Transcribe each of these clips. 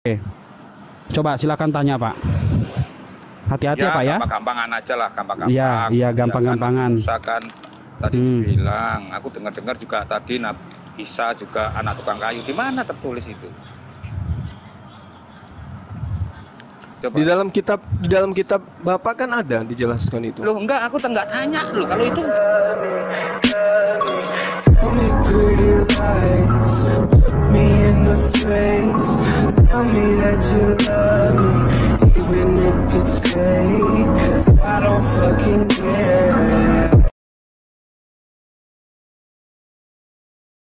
Oke. Coba silakan tanya, Pak. Hati-hati ya, Pak ya. Gampang-gampangan aja lah, gampang-gampang. Iya, gampang-gampangan. Misalkan tadi bilang, aku dengar-dengar juga tadi Isa juga anak tukang kayu. Di mana tertulis itu? Coba. Di dalam kitab Bapak kan ada dijelaskan itu. Loh enggak, aku enggak tanya loh kalau itu.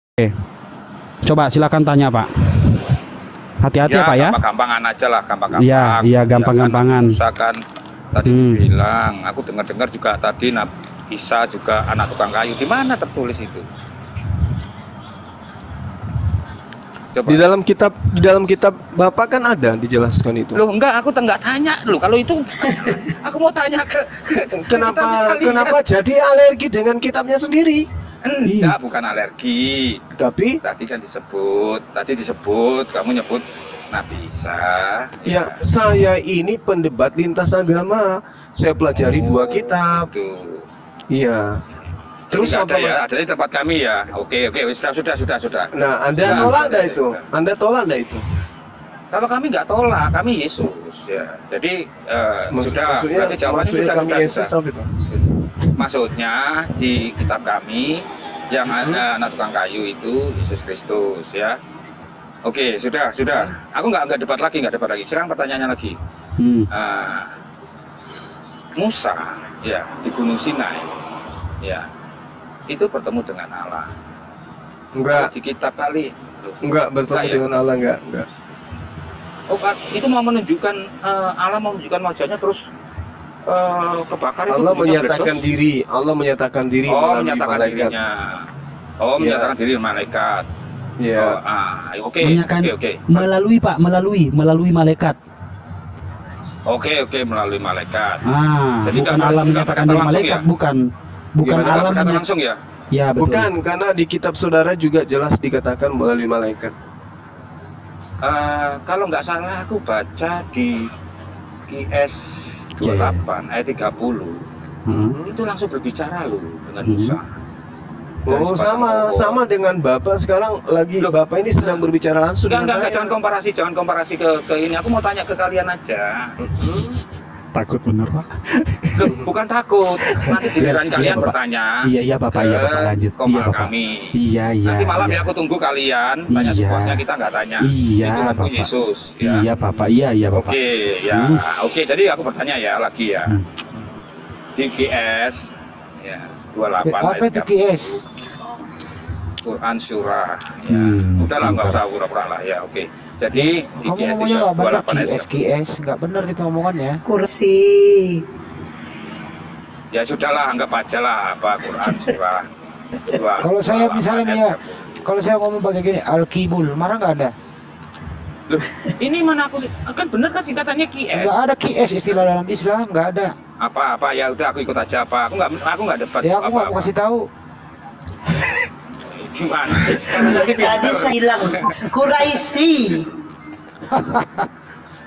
Oke. Coba silakan tanya, Pak. Hati-hati ya, Pak ya. Gampang-gampangan aja lah, gampang-gampang. Iya, gampang-gampangan. Misalkan tadi bilang, aku dengar-dengar juga tadi Isa juga anak tukang kayu. Di mana tertulis itu? Coba. Di dalam kitab Bapak kan ada dijelaskan itu. Loh enggak, aku enggak tanya loh kalau itu. Aku mau tanya ke kenapa jadi alergi dengan kitabnya sendiri? Enggak, bukan alergi. Tapi tadi disebut kamu nyebut Nabi Isa. Ya, saya ini pendebat lintas agama. Saya pelajari 2 kitab. Iya. Terus apa ya? Ada di tempat kami ya. Oke, sudah. Nah, Anda tolak enggak itu? Anda tolak enggak itu? Kalau kami nggak tolak, kami Yesus ya. Jadi maksudnya kami Yesus sampai Pak. Maksudnya di kitab kami yang ada anak tukang kayu itu Yesus Kristus ya. Oke, sudah. Aku nggak debat lagi. Sekarang pertanyaannya lagi. Musa ya di Gunung Sinai ya itu bertemu dengan Allah. Enggak. Di kitab kali. Enggak bertemu dengan Allah enggak. Oh, itu mau menunjukkan Allah mau menunjukkan wajahnya terus kebakar itu. Allah menyatakan diri melalui malaikat. Menyatakan diri malaikat. Ya. Oke. Melalui malaikat. Oke, melalui malaikat. Jadi bukan Allah menyatakan diri malaikat, ya? bukan Allah langsung ya? Ya, betul. Bukan, karena di kitab saudara juga jelas dikatakan melalui malaikat. Kalau nggak salah aku baca di QS 28 ayat 30 itu langsung berbicara loh dengan Musa. Oh, sama dengan Bapak sekarang lagi. Bapak ini sedang berbicara langsung dengan saya. Jangan komparasi ke ini. Aku mau tanya ke kalian aja. Takut bener, Pak. Loh, bukan takut. Nanti giliran kalian bertanya. Iya, Bapak. Iya, Bapak, lanjut. Iya, kami. Iya. Nanti malam ya aku tunggu kalian. Tanya semuanya, kita nggak tanya. Iya, itu Bapak. Yesus. Ya. Iya, Bapak. Iya, Bapak. Oke, ya. Oke, jadi aku bertanya ya lagi ya. Di QS ya 28 apa itu QS? Quran surah ya. Udahlah, nggak usah pura-pura lah ya. Oke. Jadi di kamu QS ngomongnya nggak benar, 28 QS nggak benar itu omongannya. Kursi. Ya sudahlah, anggap aja lah apa Quran surah. Kalau saya misalnya kalau saya ngomong pakai gini Al-Qibul, marah nggak ada? Loh, ini mana aku kan bener kan singkatannya QS? Nggak ada QS istilah dalam Islam, nggak ada. Apa ya udah aku ikut aja apa. Aku nggak debat. Ya aku nggak mau kasih tahu. Gimana? Tadi saya bilang Quraisy.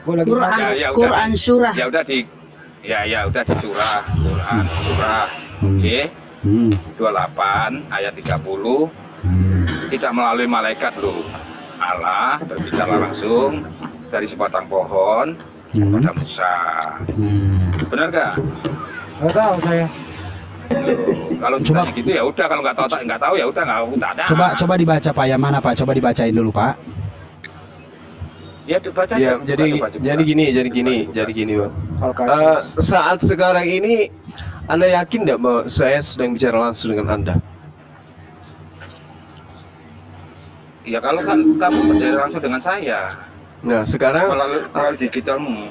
Quran surah. Ya udah di surah Quran surah. Oke. 28 ayat 30. Tidak melalui malaikat loh. Allah berbicara langsung dari sebatang pohon kepada Musa. Benar gak? Nggak tahu saya. Kalau coba gitu ya udah, kalau nggak tahu ya udah nggak ada. Coba dibaca, Pak. Yang mana, Pak? Coba dibacain dulu, Pak. Ya dibaca. Ya, jadi gini, Bang. Saat sekarang ini Anda yakin nggak bahwa saya sedang bicara langsung dengan Anda? Ya kalau kan kamu berbicara langsung dengan saya. Nah, sekarang melalui digitalmu.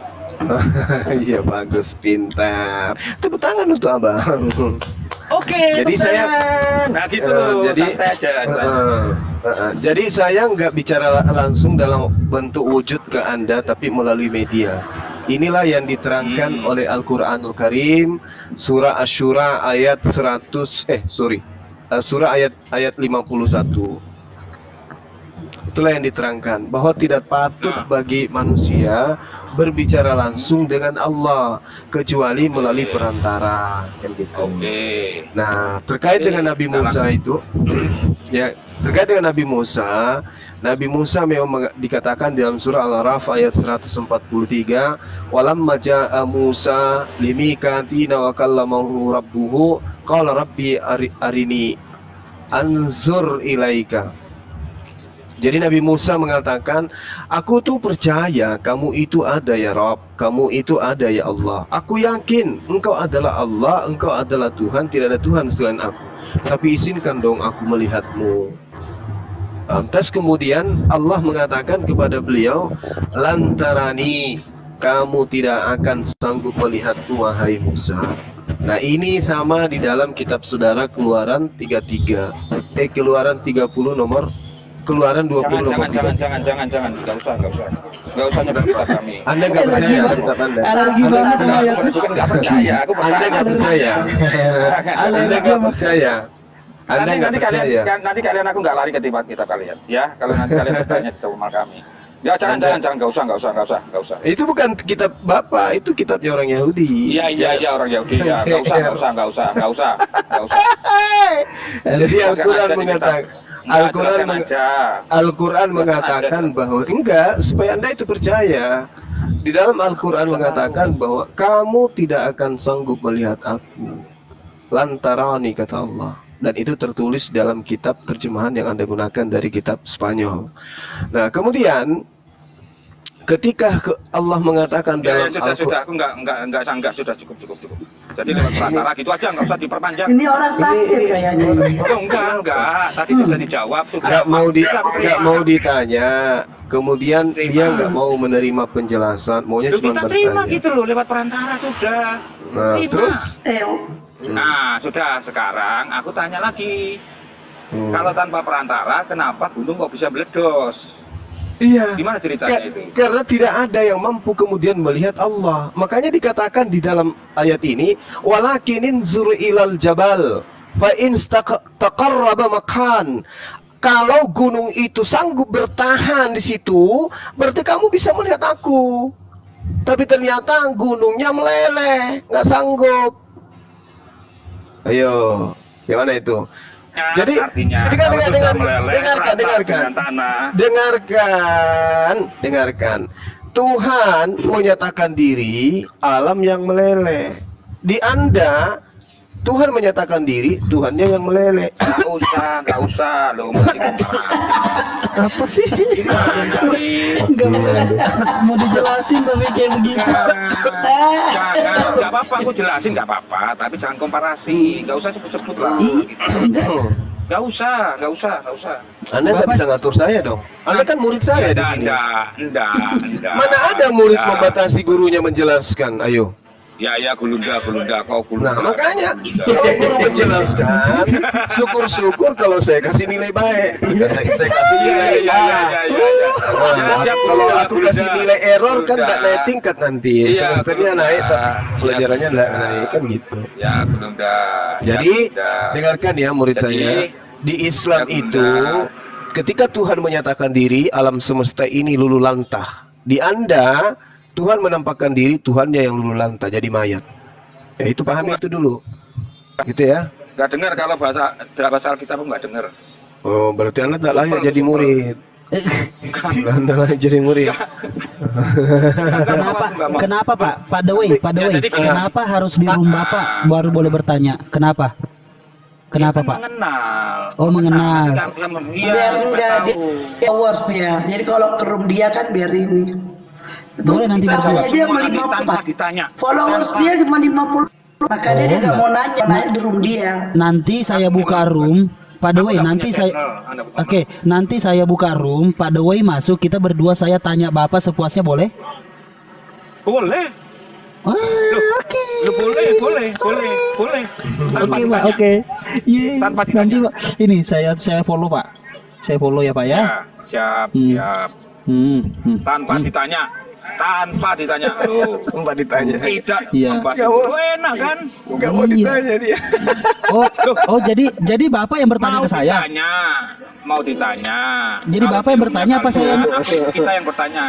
Iya, bagus, pintar. Tepuk tangan untuk Abang. Oke. Jadi saya gitu. Jadi saya nggak bicara langsung dalam bentuk wujud ke Anda, tapi melalui media. Inilah yang diterangkan oleh Al-Qur'anul Karim, surah Asy-Syura ayat 100 surah ayat 51. Itulah yang diterangkan bahwa tidak patut bagi manusia berbicara langsung dengan Allah kecuali melalui perantara, kan gitu. Nah, terkait dengan Nabi Musa itu, ya terkait dengan Nabi Musa memang dikatakan dalam surah Al-Araf ayat 143, walamma jaa Musa limikatina wa kallamahu rabbuhu qala rabbi arini anzur ilaika. Jadi Nabi Musa mengatakan, aku tuh percaya kamu itu ada ya Rabb, kamu itu ada ya Allah. Aku yakin engkau adalah Allah, engkau adalah Tuhan, tidak ada Tuhan selain aku. Tapi izinkan dong aku melihatmu. Lantas kemudian Allah mengatakan kepada beliau, lantarani, kamu tidak akan sanggup melihatku wahai Musa. Nah ini sama di dalam kitab saudara Keluaran 33, Keluaran 30 nomor Keluaran 20 nomor 3. Jangan, enggak usah nyebut kitab kami. Anda nggak percaya kitab Anda? Alergi banget sama ya. Nggak percaya, aku Anda nggak percaya? Anda nggak percaya? Anda nggak percaya? Nanti kalian aku nggak lari ke kitab kalian, ya. Kalau nanti kalian bertanya di rumah kami. Ya jangan, nggak usah. Itu bukan kitab Bapak, itu kitabnya orang Yahudi. Iya orang Yahudi ya. Nggak usah. Jadi Al-Quran mengatakan, Al-Quran mengatakan bahwa enggak, supaya Anda itu percaya. Di dalam Al-Quran mengatakan bahwa kamu tidak akan sanggup melihat aku. Lantarani, kata Allah. Dan itu tertulis dalam kitab terjemahan yang Anda gunakan dari kitab Spanyol. Nah, kemudian ketika Allah mengatakan dalam sudah, aku enggak, sudah cukup. Jadi lewat perantara gitu aja, nggak usah diperpanjang. Ini orang sakit kayaknya. Oh, enggak. Tadi sudah dijawab. Nggak mau ditanya. Kemudian dia nggak mau menerima penjelasan. Maunya cuma kita bertanya. terima gitu loh, lewat perantara sudah. Nah, terus? Nah, sudah. Sekarang aku tanya lagi. Kalau tanpa perantara, kenapa gunung kok bisa meledos? Iya. Gimana ceritanya itu? Karena tidak ada yang mampu kemudian melihat Allah. Makanya dikatakan di dalam ayat ini, walakinin zur ilal jabal fa in taqarraba makan. Kalau gunung itu sanggup bertahan di situ, berarti kamu bisa melihat aku. Tapi ternyata gunungnya meleleh, nggak sanggup. Ayo, gimana itu? Jadi dengarkan. Tuhan menyatakan diri alam yang meleleh. Di Anda Tuhan menyatakan diri Tuhannya yang meleleh. Nggak usah lo. Apa sih? Mau dijelasin tapi kayak begini. Nggak apa-apa, aku jelasin nggak apa-apa. Tapi jangan komparasi, nggak usah sebut-sebut lah. Nggak usah. Anda nggak bisa ngatur saya dong. Anda kan murid saya di sini. Enggak. Mana ada murid membatasi gurunya menjelaskan? Ayo. Ya, gulunda, kau gulunda. Nah, makanya kalau guru menjelaskan, syukur-syukur kalau saya kasih nilai baik. Saya kasih nilai kalau aku kasih nilai error kan nggak naik tingkat nanti. Semesternya naik, tapi pelajarannya nggak naik kan gitu. Ya, gulunda. Jadi dengarkan ya murid saya. Di Islam itu, ketika Tuhan menyatakan diri, alam semesta ini lulu lantah. Di Anda Tuhan menampakkan diri Tuhannya yang lulu lantah jadi mayat. Ya itu pahami itu dulu. Gitu ya. Nggak dengar kalau bahasa Alkitab nggak dengar. Oh, berarti Anda tidak layak jadi murid. Anda layak jadi murid. Kenapa Pak? Pak Dewi, kenapa harus di rumah Bapak baru boleh bertanya? Kenapa Pak? Mengenal. Oh, mengenal. Biar enggak dia followersnya. Jadi kalau ke room dia kan biar ini. Boleh nanti berdua. Dia cuma tanpa ditanya. Followers dia cuma 50. Makanya dia nggak mau nanya di room dia. Nanti saya buka room, Pak Dewi. Nanti saya buka room, Pak Dewi masuk, kita berdua saya tanya Bapak sepuasnya boleh? Boleh. Oke. Boleh. Oke Pak, oke. Tanpa ditanya. Nanti Pak, ini saya follow Pak. Saya follow ya Pak ya. Siap. Tanpa ditanya. Tanpa ditanya. Tidak. Iya. Enak kan? Enggak mau ditanya dia. Oh, jadi Bapak yang bertanya ke saya. mau ditanya. Jadi Kalau Bapak yang di bertanya rumahnya apa saya? kita yang bertanya.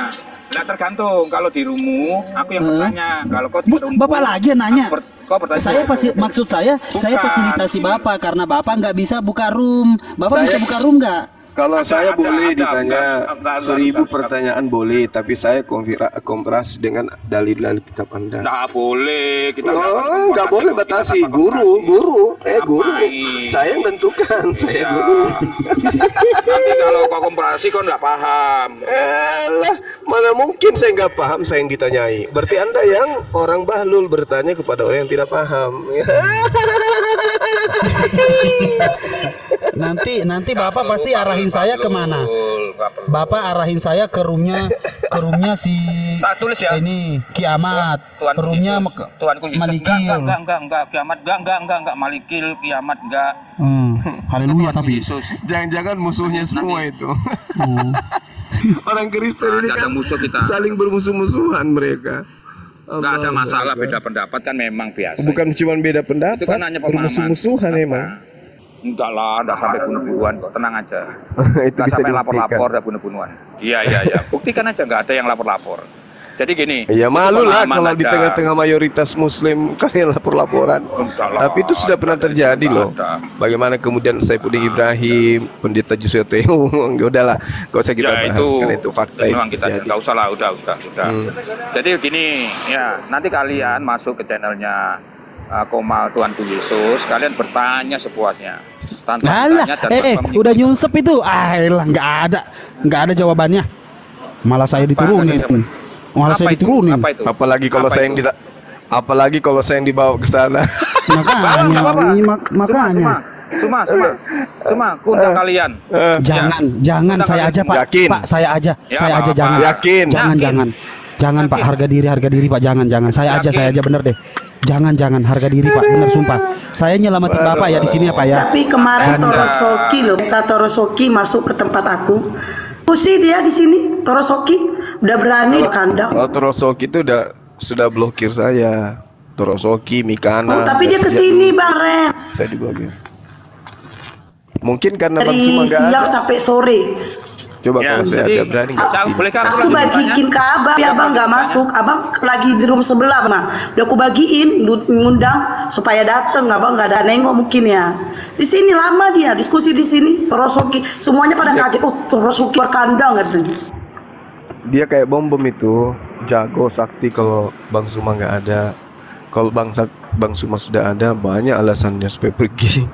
Nah tergantung, kalau di rumah aku yang bertanya. Kalau kau di rumah, Bapak lagi yang nanya. kau bertanya. Saya maksud saya fasilitasi Bapak karena Bapak nggak bisa buka room. Bapak bisa buka room nggak? Kalau saya boleh ditanya enggak, 1000 pertanyaan boleh, tapi saya konfirmasi dengan dalil-dalil kitab Anda. Nggak boleh. Kita Nggak boleh batasi. Guru. Saya yang menentukan. Saya guru. Nanti kalau kau komparasi kau nggak paham. Lah, mana mungkin saya nggak paham, saya yang ditanyai. Berarti Anda yang orang bahlul bertanya kepada orang yang tidak paham. Nanti Bapak pasti arahin saya kemana? Bapak arahin saya ke roomnya si tulis ya. ini kiamat. Roomnya Tuanku Yesus. Malikil. Enggak, kiamat enggak, Malikil, kiamat enggak. Haleluya tapi. Yesus. Jangan-jangan musuhnya semua itu. Orang Kristen ini Ada kan musuh kita. saling bermusuh-musuhan mereka. Enggak ada masalah, beda pendapat kan memang biasa. Bukan cuma beda pendapat, Itu kan hanya pemahaman. bermusuh-musuhan emang. Enggak lah, enggak sampai bunuh-bunuhan kok, tenang aja. Itu Enggak bisa sampai dibuktikan. lapor-lapor dan bunuh-bunuhan. Iya. Buktikan aja, enggak ada yang lapor-lapor. Jadi gini. Ya malu lah pemahaman kalau di aja. tengah-tengah mayoritas Muslim kalian lapor-laporan. Enggak lah, Tapi itu sudah pernah terjadi enggak loh. ada. Bagaimana kemudian Saifuddin Ibrahim, Pendeta Jusuteo, udahlah, gak usah kita bahas karena itu fakta itu memang kita terjadi. enggak usah lah, udah. Jadi gini, ya, nanti kalian masuk ke channelnya Komal Tuanku Yesus, kalian bertanya sepuasnya. Tanpa Alah, bertanya dan tanpa udah nyunsep itu. Elah, nggak ada jawabannya. Malah saya diturunin. Malah saya diturunin. Apa itu? Apalagi kalau Apa saya itu? yang apalagi kalau saya yang dibawa ke sana. Makanya. Cuma undang kalian. Jangan saya aja Pak. Yakin? Pak, saya aja apa-apa. jangan. Yakin? Jangan Pak, harga diri Pak, jangan. Saya aja bener deh. Jangan harga diri Pak, bener sumpah. Saya nyelamatin Bapak ya di sini ya Pak ya. Tapi kemarin Torosoki masuk ke tempat aku. Pusi dia di sini, Torosoki udah berani di kandang. Kalau Torosoki itu sudah blokir saya. Torosoki, Mikana. Oh, tapi dia kesini Bang Ren. Saya diblokir. Mungkin karena Bang Dari Suma nggak ada. siang sampai sore. Coba kalau saya ada berani nggak sih? Bolehkah Aku bagiin ke abang, ya abang nggak masuk. Abang lagi di room sebelah mah. Udah aku bagiin, ngundang supaya dateng. Abang nggak ada nengok mungkin ya. Di sini lama dia diskusi di sini. Torosoki semuanya pada kaget. Oh, Torosoki berkandang katanya. Dia kayak bom itu, jago sakti kalau Bang Suma nggak ada. Kalau Bang Suma sudah ada, banyak alasannya supaya pergi.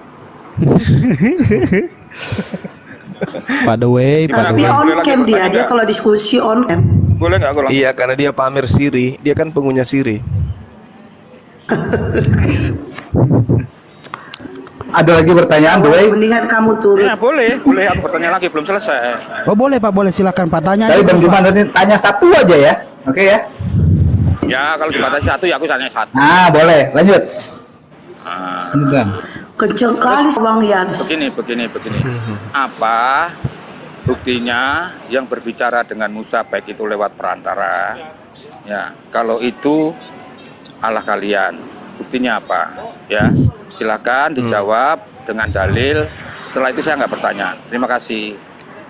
By the way, Tapi on cam dia kalau diskusi on cam. Boleh nggak kalau Iya, karena dia pamer siri, dia kan pengunya siri. Ada lagi pertanyaan, Boy? Mendingan kamu turun. Ya, boleh aku bertanya lagi, belum selesai. Oh boleh Pak, boleh silakan Pak, tanya. Tapi Bang Juman nanti tanya satu aja ya, oke ya? Ya, kalau dibatasi satu ya aku tanya satu. Nah, boleh, lanjut. Nah, Lanjutkan. Kenceng kali Bang Yans. begini. Apa buktinya yang berbicara dengan Musa baik itu lewat perantara? Ya, kalau itu Allah kalian. Buktinya apa? Ya, silakan dijawab dengan dalil. Setelah itu saya nggak bertanya. Terima kasih.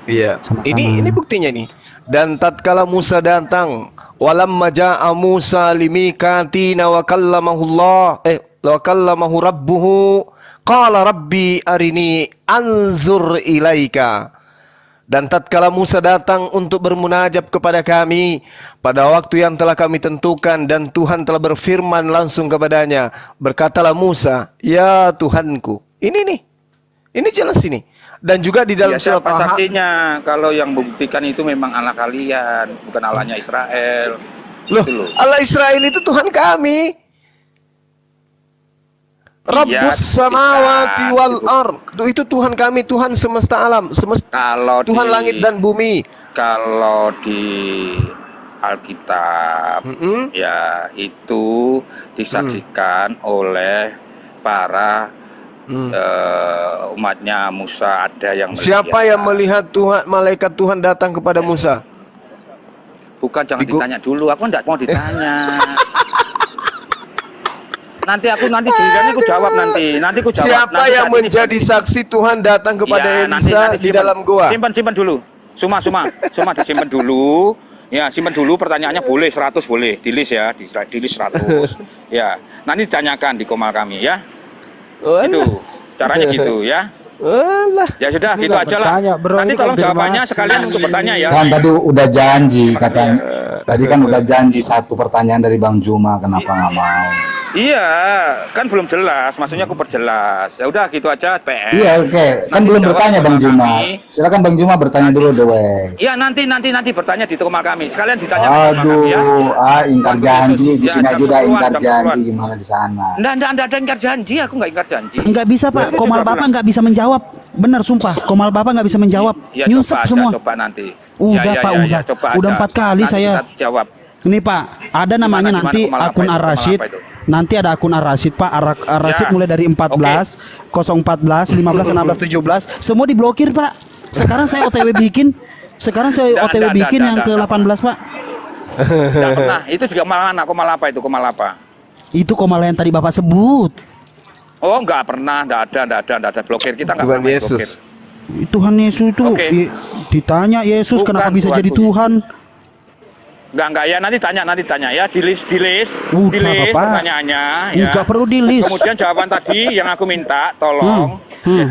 Iya. Ini buktinya nih. Dan tatkala Musa datang, walamma ja'a Musa limikatina wa kallamahu rabbuhu qala rabbi arini anzur ilaika. Dan tatkala Musa datang untuk bermunajat kepada kami pada waktu yang telah kami tentukan, dan Tuhan telah berfirman langsung kepadanya, berkatalah Musa, ya Tuhanku. Ini nih, ini jelas ini. Dan juga di dalam surat siapa saksinya kalau yang membuktikan itu memang Allah kalian, bukan Allahnya Israel. Loh, Gitu loh. Allah Israel itu Tuhan kami. Rabbus samawati wal ard. Itu Tuhan kami, Tuhan semesta alam, Kalau Tuhan langit dan bumi. Kalau di Alkitab ya itu disaksikan oleh para umatnya Musa, ada yang melihat. Siapa yang melihat Tuhan, malaikat Tuhan datang kepada Musa? Bukan, jangan ditanya dulu, aku enggak mau ditanya. Nanti aku jawab nanti. Nanti aku jawab. Siapa nanti yang menjadi saksi Tuhan datang kepada Elisa di dalam gua? Simpan dulu. Suma disimpan dulu. Ya, simpan dulu pertanyaannya boleh 100 boleh. Di list ya, di list 100. Ya, nanti ditanyakan di komal kami ya. Itu caranya gitu ya. Ya sudah, gitu aja lah. Nanti tolong jawabannya sekalian untuk bertanya ya. Kan tadi udah janji katanya. Tadi kan udah janji 1 pertanyaan dari Bang Juma, kenapa nggak mau? Iya, kan belum jelas. Maksudnya aku perjelas. Ya udah gitu aja PS. Iya, oke. Kan belum bertanya Bang Juma. Silakan Bang Juma bertanya dulu deh, weh. Iya, nanti bertanya di komal kami. Sekalian ditanya Aduh, ya. Ingkar janji di sini aja udah ingkar janji, gimana di sana? Enggak ada ingkar janji, aku enggak ingkar janji. Nggak bisa Pak, Komal Bapak nggak bisa menjawab. Bener sumpah, Komal Bapak nggak bisa menjawab. Ya, Nyusup semua. Coba nanti. Udah Pak, udah. Udah 4 kali nanti saya jawab. Ini Pak, ada namanya Gimana, nanti Komal akun apa itu? Ar-Rasyid. Komal apa itu? Nanti ada akun Ar-Rasyid Pak. Ar-Rasyid Ya. mulai dari 14, 014, 15, 16, 17. Semua diblokir Pak. Sekarang saya OTW bikin. Yang ke 18 Pak. Enggak pernah. Itu juga komal apa itu? Komal apa? Itu Komal yang tadi Bapak sebut. Oh, enggak pernah, enggak ada blokir. Kita enggak Tuhan pernah Yesus. blokir. Tuhan Yesus itu Oke. ditanya Yesus Bukan kenapa bisa Tuhan jadi Yesus. Tuhan? Enggak ya, nanti tanya ya, di list Bapak. pertanyaannya ya. Enggak perlu di list. Kemudian jawaban tadi yang aku minta tolong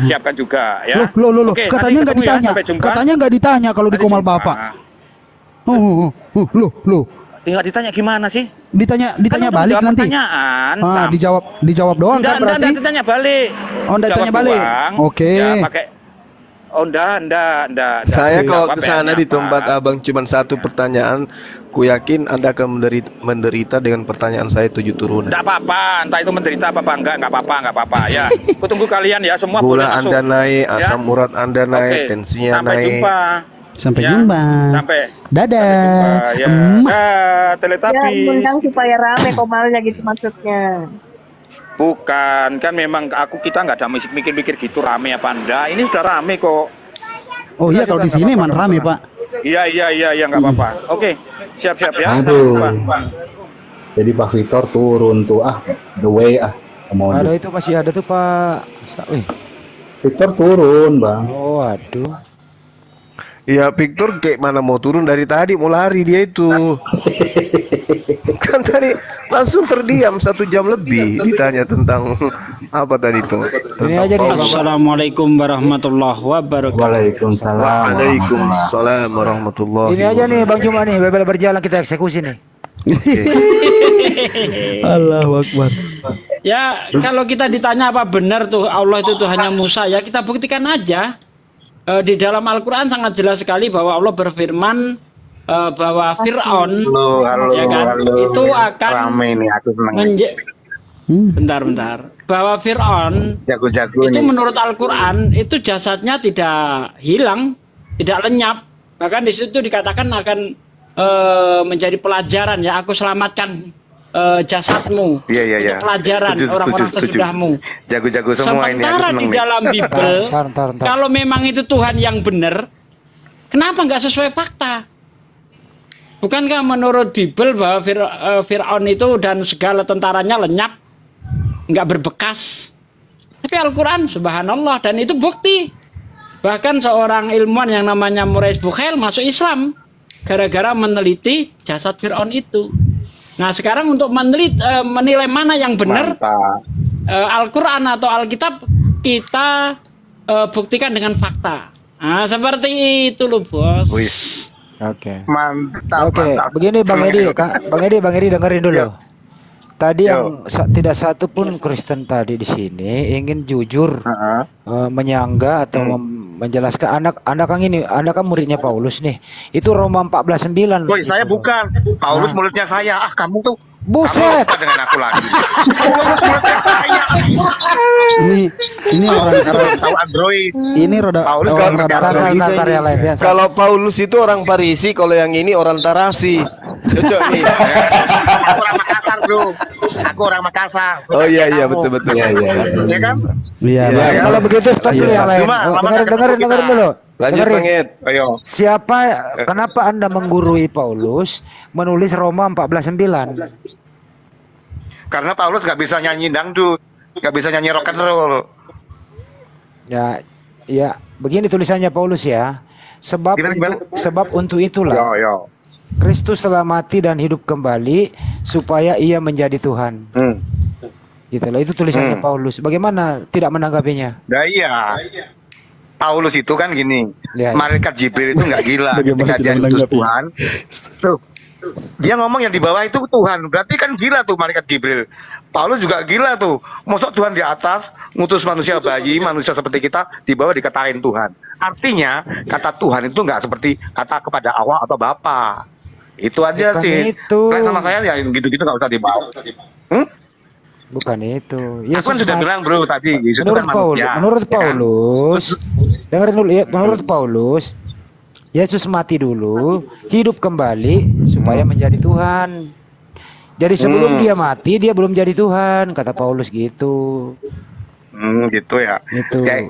siapkan juga ya. Loh. Oke, Katanya nanti nggak ketemu ya, ditanya. sampai jumpa. Katanya nggak ditanya kalau di Nanti Komal jumpa. Bapak. Loh. Tinggal ditanya gimana sih? Ditanya Kan balik untuk nanti. pertanyaan. Dijawab doang kan berarti? Enggak ditanya balik. Oh, enggak Jawab tanya balik. doang. Oke. Ya, pakai enggak. Saya kalau Jawab ke sana PR-nya di tempat apa. Abang cuma 1 pertanyaan, ku yakin Anda akan menderita dengan pertanyaan saya 7 turunan. Enggak apa-apa, entah itu menderita apa enggak apa-apa ya. Kutunggu kalian ya, semua boleh Gula masuk. Anda naik, asam Ya. urat Anda naik, Oke, tensinya sampai naik. jumpa. Sampai Ya, jumpa. Sampai Dadah. ya. Teletubbies. Ya, undang supaya rame komalnya gitu maksudnya. Bukan, kan memang kita nggak ada mikir-mikir gitu rame apa enggak. Ini sudah rame kok. Oh iya kalau di sini emang rame Pak. Iya nggak apa-apa. Oke, siap ya. Aduh. Pak. Jadi Pak Victor turun tuh, the way mau Ada itu masih ada tuh Pak. Victor turun Bang. Oh, aduh. Ya Victor kayak mana mau turun dari tadi, mau lari dia itu. Kan tadi langsung terdiam 1 jam lebih ditanya tentang apa tadi itu. Ini aja nih Bang. Assalamualaikum warahmatullahi wabarakatuh. Waalaikumsalam. Waalaikumsalam warahmatullahi. Ini aja nih Bang Juma nih, bebel berjalan kita eksekusi nih. Allahu Akbar. Ya, kalau kita ditanya apa benar tuh Allah itu Tuhannya Musa, ya kita buktikan aja. Di dalam Al-Quran sangat jelas sekali bahwa Allah berfirman bahwa Fir'aun ya kan itu akan bentar bahwa Fir'aun itu menurut Al-Quran itu jasadnya tidak hilang, tidak lenyap, bahkan di situ dikatakan akan menjadi pelajaran ya, aku selamatkan jasadmu. Iya. Pelajaran orang-orang sesudahmu. Jago-jago semua ini. Sementara di dalam Bible, kalau memang itu Tuhan yang benar, kenapa nggak sesuai fakta? Bukankah menurut Bible bahwa Fir'aun itu dan segala tentaranya lenyap, nggak berbekas? Tapi Al-Quran, subhanallah, dan itu bukti. Bahkan seorang ilmuwan yang namanya Maurice Bucaille masuk Islam gara-gara meneliti jasad Fir'aun itu. Nah sekarang untuk menilai mana yang benar, Al-Quran atau Alkitab kita buktikan dengan fakta. Nah seperti itu loh bos. Oke. Mantap. Begini Bang Edi, Bang Edi dengerin dulu. Tadi yang tidak satu pun Kristen tadi di sini ingin jujur menyangga atau menjelaskan Anda kan muridnya Paulus nih. Itu Roma 14:9. Woi, saya bukan. Paulus mulutnya saya. Kamu tuh buset dengan aku lagi. Ini orang tahu Android. Ini Paulus rada kalau Paulus itu orang Parisi, kalau yang ini orang Tarasi. Cocok nih. Aku orang Makassar, Bro. Aku orang Makassar. Oh iya betul. Iya kan? Iya. Kalau begitu stop dulu yang lain. Dengerin dulu. Lanjut Bang Ed. Ayo. Kenapa Anda menggurui Paulus menulis Roma 14:9? Karena Paulus nggak bisa nyanyi dangdut, nggak bisa nyanyi rock and roll. Ya, ya, begini tulisannya Paulus ya. Sebab untuk itulah Kristus telah mati dan hidup kembali supaya ia menjadi Tuhan. Gitulah, itu tulisannya Paulus. Bagaimana tidak menanggapinya? Nah, iya. Paulus itu kan gini, malaikat Jibril itu nggak gila ketika dia diutus Tuhan. Tuh, dia ngomong yang di bawah itu Tuhan, berarti kan gila tuh malaikat Jibril. Paulus juga gila tuh, mosok Tuhan di atas ngutus manusia bayi, manusia seperti kita, di bawah dikatain Tuhan. Artinya kata Tuhan itu nggak seperti kata kepada Allah atau Bapa. Itu aja. Bukan sih. Itu. Kayak sama saya ya gitu-gitu nggak usah dibawa. Bukan itu. Yesus aku kan sudah bilang bro tadi. Menurut Paulus, dengerin dulu ya. Menurut Paulus, Yesus mati dulu, hidup kembali supaya menjadi Tuhan. Jadi sebelum dia mati, dia belum jadi Tuhan, kata Paulus gitu. Gitu ya.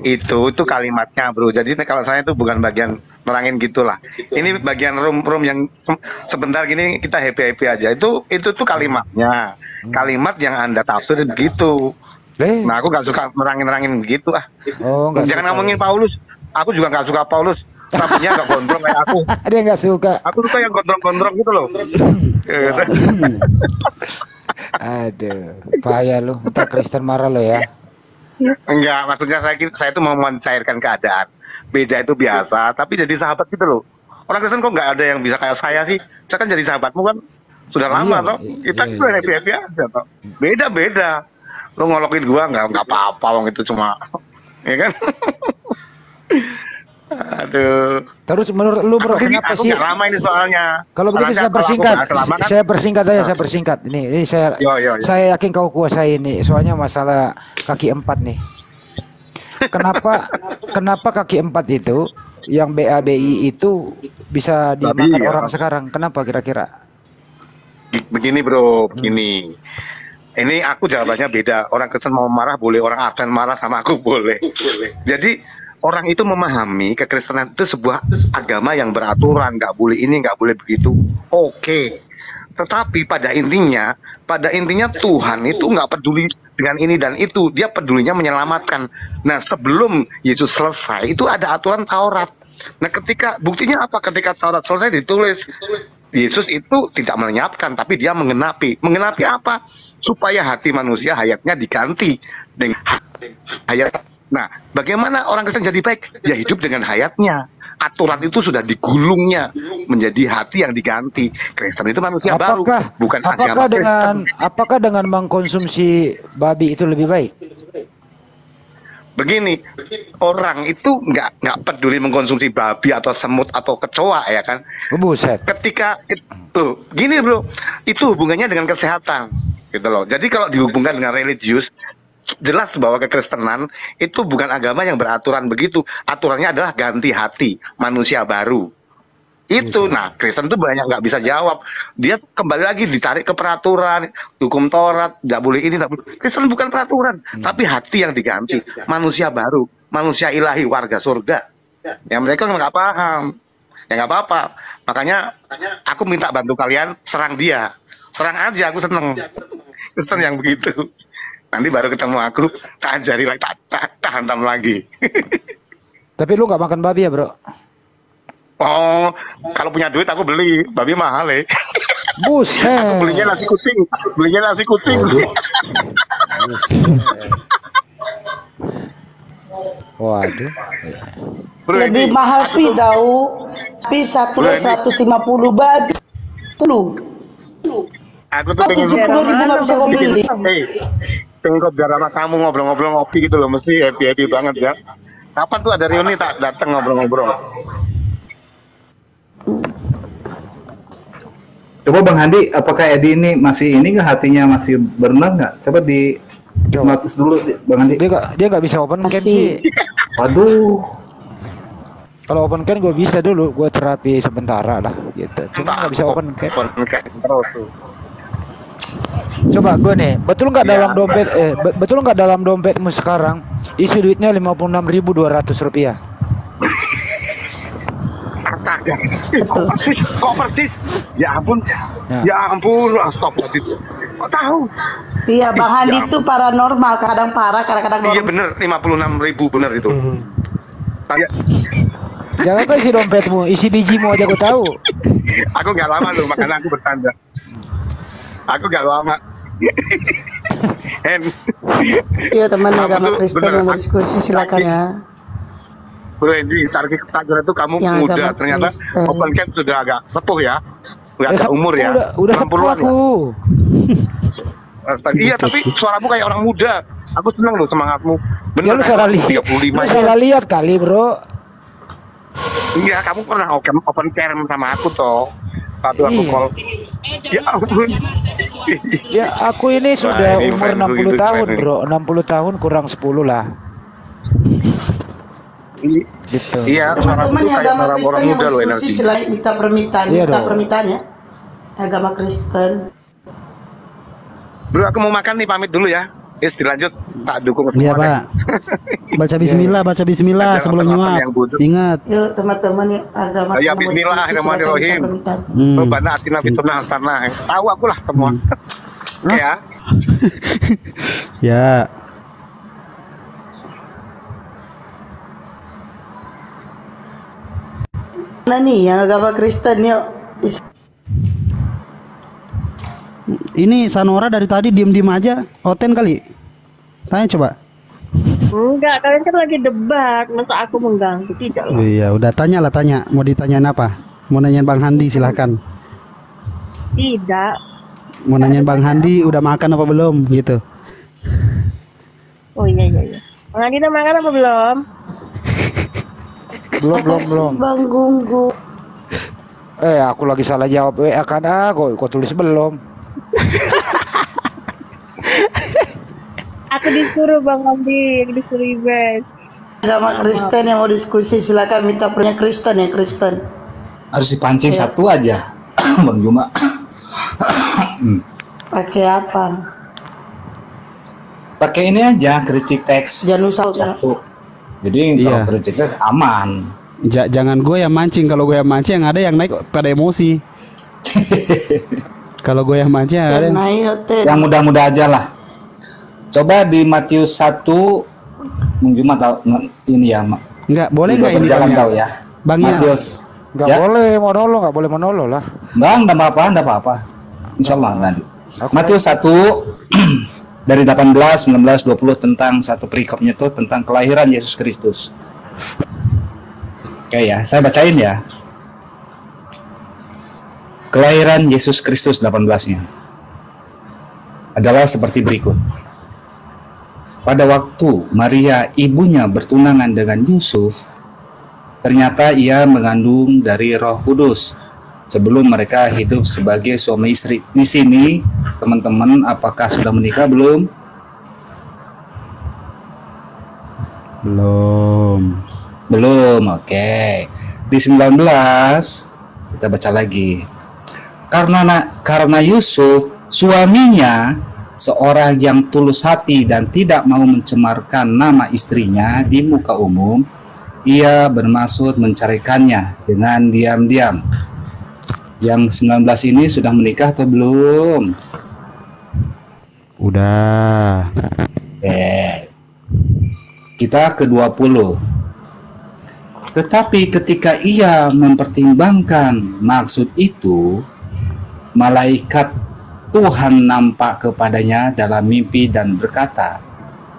Itu kalimatnya bro. Jadi kalau saya itu bukan bagian nerangin gitulah. Ini bagian room yang sebentar gini kita happy aja. Itu tuh kalimatnya. Kalimat yang Anda tafsir begitu. Nah aku nggak suka nerangin begitu ah. Jangan ngomongin Paulus. Aku juga nggak suka Paulus. Rambutnya nggak gondrong kayak aku. Dia nggak suka. Aku suka yang gondrong-gondrong gitu loh. Aduh, bahaya lu. Ntar Kristen marah lo ya. Enggak, maksudnya saya itu mau mencairkan keadaan. Beda itu biasa, tapi jadi sahabat gitu loh. Orang Kristen kok nggak ada yang bisa kayak saya sih. Saya kan jadi sahabatmu kan sudah lama toh. Kita tuh happy aja toh. Beda. Lu ngolokin gua nggak apa-apa, wong itu cuma, ya kan? Aduh. Terus menurut lu bro, kenapa sih? Aku lama ini soalnya. Kalau begitu saya persingkat aja, saya persingkat. Ini saya yakin kau kuasai ini. Soalnya masalah kaki 4 nih. Kenapa kaki 4 itu yang BABI itu bisa dimakan orang sekarang? Kenapa kira-kira? Begini bro, begini. Ini aku jawabannya beda. Orang Kristen mau marah boleh, orang Advent marah sama aku boleh. Jadi orang itu memahami kekristenan itu sebuah agama yang beraturan, nggak boleh ini, nggak boleh begitu. Oke. Tetapi pada intinya Tuhan itu nggak peduli dengan ini dan itu. Dia pedulinya menyelamatkan. Nah sebelum Yesus selesai itu ada aturan Taurat. Nah buktinya apa? Ketika Taurat selesai ditulis Yesus itu tidak melenyapkan, tapi dia mengenapi. Mengenapi apa? Supaya hati manusia hayatnya diganti dengan hayat. Nah, bagaimana orang Kristen jadi baik? Ya hidup dengan hayatnya. Aturan itu sudah digulungnya menjadi hati yang diganti. Kristen itu manusia baru, bukan agama. Apakah dengan mengkonsumsi babi itu lebih baik? Begini, orang itu nggak peduli mengkonsumsi babi atau semut atau kecoa ya kan? Buset. Ketika itu, gini bro, itu hubungannya dengan kesehatan, gitu loh. Jadi kalau dihubungkan dengan religius, jelas bahwa kekristenan itu bukan agama yang beraturan begitu. Aturannya adalah ganti hati, manusia baru. Itu, nah Kristen tuh banyak nggak bisa jawab. Dia kembali lagi ditarik ke peraturan, hukum Taurat, nggak boleh ini, nggak boleh. Kristen bukan peraturan, tapi hati yang diganti, manusia baru, manusia ilahi, warga surga. Ya mereka nggak paham, ya nggak apa-apa. Makanya aku minta bantu kalian serang dia, serang aja, aku seneng. Kristen yang begitu. Nanti baru ketemu aku, tak ajari lagi, tak hantam lagi. Tapi lu nggak makan babi ya bro? Oh, kalau punya duit aku beli, babi mahal ya. Buset. Aku belinya nasi kucing, Waduh. Lebih mahal sih tahu. Tapi 150 babi. Lu. Aku tuh pengen 70.000 nggak bisa kau beli. Pengen kau biar sama kamu ngobrol-ngobrol ngopi gitu loh, mesti happy banget ya. Kapan tuh ada reuni tak datang ngobrol-ngobrol? Coba Bang Handi, apakah Edi ini masih ini nggak, hatinya masih benar nggak? Coba di notice dulu Bang Handi. Dia nggak bisa open cam sih. Waduh. Kalau open cam gue bisa dulu, gue terapi sementara lah gitu. Cuma nggak bisa open cam. Coba gue nih, betul nggak dalam dompet betul nggak dalam dompetmu sekarang isi duitnya 56.200 rupiah? Kok persis? Ya ampun, astagfirullahaladzim. Kok tahu? Iya, Bang Handi itu paranormal, kadang parah, kadang-kadang normal. Iya bener, 56.000 bener itu. Kayak jangan kau isi dompetmu, isi bijimu aja aku tahu. aku nggak lama loh, makanya aku bertanda. Aku nggak lama. Iya teman agama Kristen yang mau diskusi silakan ya. Bro Henry, target Tagora itu kamu yang muda, ternyata open camp sudah agak sepuh ya, agak umur ya. Udah sepuh aku. Iya, tapi suaramu kayak orang muda. Aku seneng loh semangatmu. Bener, ya, lu salah lihat kali, bro. Iya, kamu pernah open camp sama aku toh. Waktu aku call. Ya ampun. Ya, aku ini sudah umur 60 tahun, bro. 60 tahun kurang 10 lah. Gitu. Iya, teman-teman yang agama Kristen yang berdiskusi selain minta permintaan ya. Agama Kristen. Bro, aku mau makan nih, pamit dulu ya. Dilanjut, tak dukung. Iya, Pak. Baca bismillah sebelum nyuap. Ingat. Yuk, teman-teman yang agama. Ya bismillahirrahmanirrahim. Rabbana atina fid dunya hasanah. Tahu aku lah semua. Ya. Ya. Mana nih yang agama Kristen yuk? Ini Sanora dari tadi diem-diem aja. Oten kali. Tanya coba. Enggak, kalian kan lagi debat. Masa aku mengganggu? Tidak lah. Iya, udah tanya. Mau ditanyain apa? Mau nanyain Bang Handi silahkan. Tidak. Mau nanyain Bang Handi udah makan apa belum gitu. Oh iya. Bang Handi udah makan apa belum? Belum. Bang Gunggu. Aku lagi salah jawab WA kan kok tulis belum. Aku disuruh Bang Handi, aku disuruh Ibes. Agama Kristen yang mau diskusi silakan minta punya Kristen ya Kristen. Harus dipancing satu aja, Bang Juma. Pakai apa? Pakai ini aja, kritik teks. Jangan usah. Jadi kalau kritik teks aman. Jangan gue yang mancing. Kalau gue yang mancing yang ada yang naik pada emosi. Kalau gue yang mancing yang ada yang mudah-mudah aja lah. Coba di Matius 1 Cuma tahu ini ya, Mak. Enggak boleh enggak ini jalan tahu ya. Bang Matius. Enggak boleh monolog, enggak boleh monolog lah. Bang, enggak apa-apa. Insyaallah nanti. Matius 1 dari 18, 19, 20 tentang satu perikopnya itu tentang kelahiran Yesus Kristus. Oke ya, saya bacain ya. Kelahiran Yesus Kristus 18-nya adalah seperti berikut. Pada waktu Maria ibunya bertunangan dengan Yusuf, ternyata ia mengandung dari Roh Kudus sebelum mereka hidup sebagai suami istri. Di sini, teman-teman, apakah sudah menikah belum? Belum, oke. Di 19 kita baca lagi. Karena Yusuf suaminya seorang yang tulus hati dan tidak mau mencemarkan nama istrinya di muka umum, ia bermaksud menceraikannya dengan diam-diam. Yang 19 ini sudah menikah atau belum? Udah. Kita ke 20. Tetapi ketika ia mempertimbangkan maksud itu, malaikat Tuhan nampak kepadanya dalam mimpi dan berkata,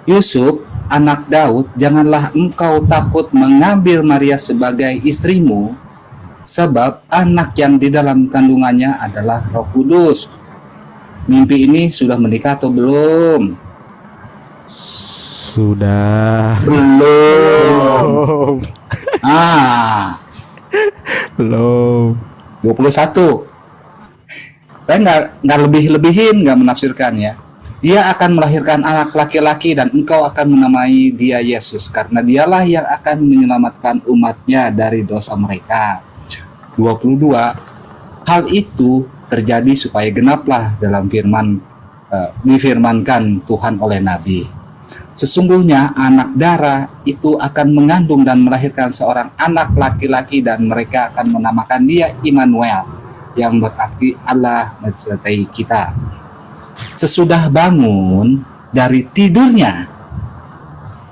Yusuf, anak Daud, janganlah engkau takut mengambil Maria sebagai istrimu, sebab anak yang di dalam kandungannya adalah Roh Kudus. Mimpi ini sudah menikah atau belum? Sudah. Belum. Belum. 21. Saya nggak lebih-lebihin, nggak menafsirkan ya. Dia akan melahirkan anak laki-laki dan engkau akan menamai dia Yesus, karena dialah yang akan menyelamatkan umatnya dari dosa mereka. 22. Hal itu terjadi supaya genaplah dalam difirmankan Tuhan oleh Nabi. Sesungguhnya anak darah itu akan mengandung dan melahirkan seorang anak laki-laki dan mereka akan menamakan dia Immanuel, yang berarti Allah menyertai kita. sesudah bangun dari tidurnya,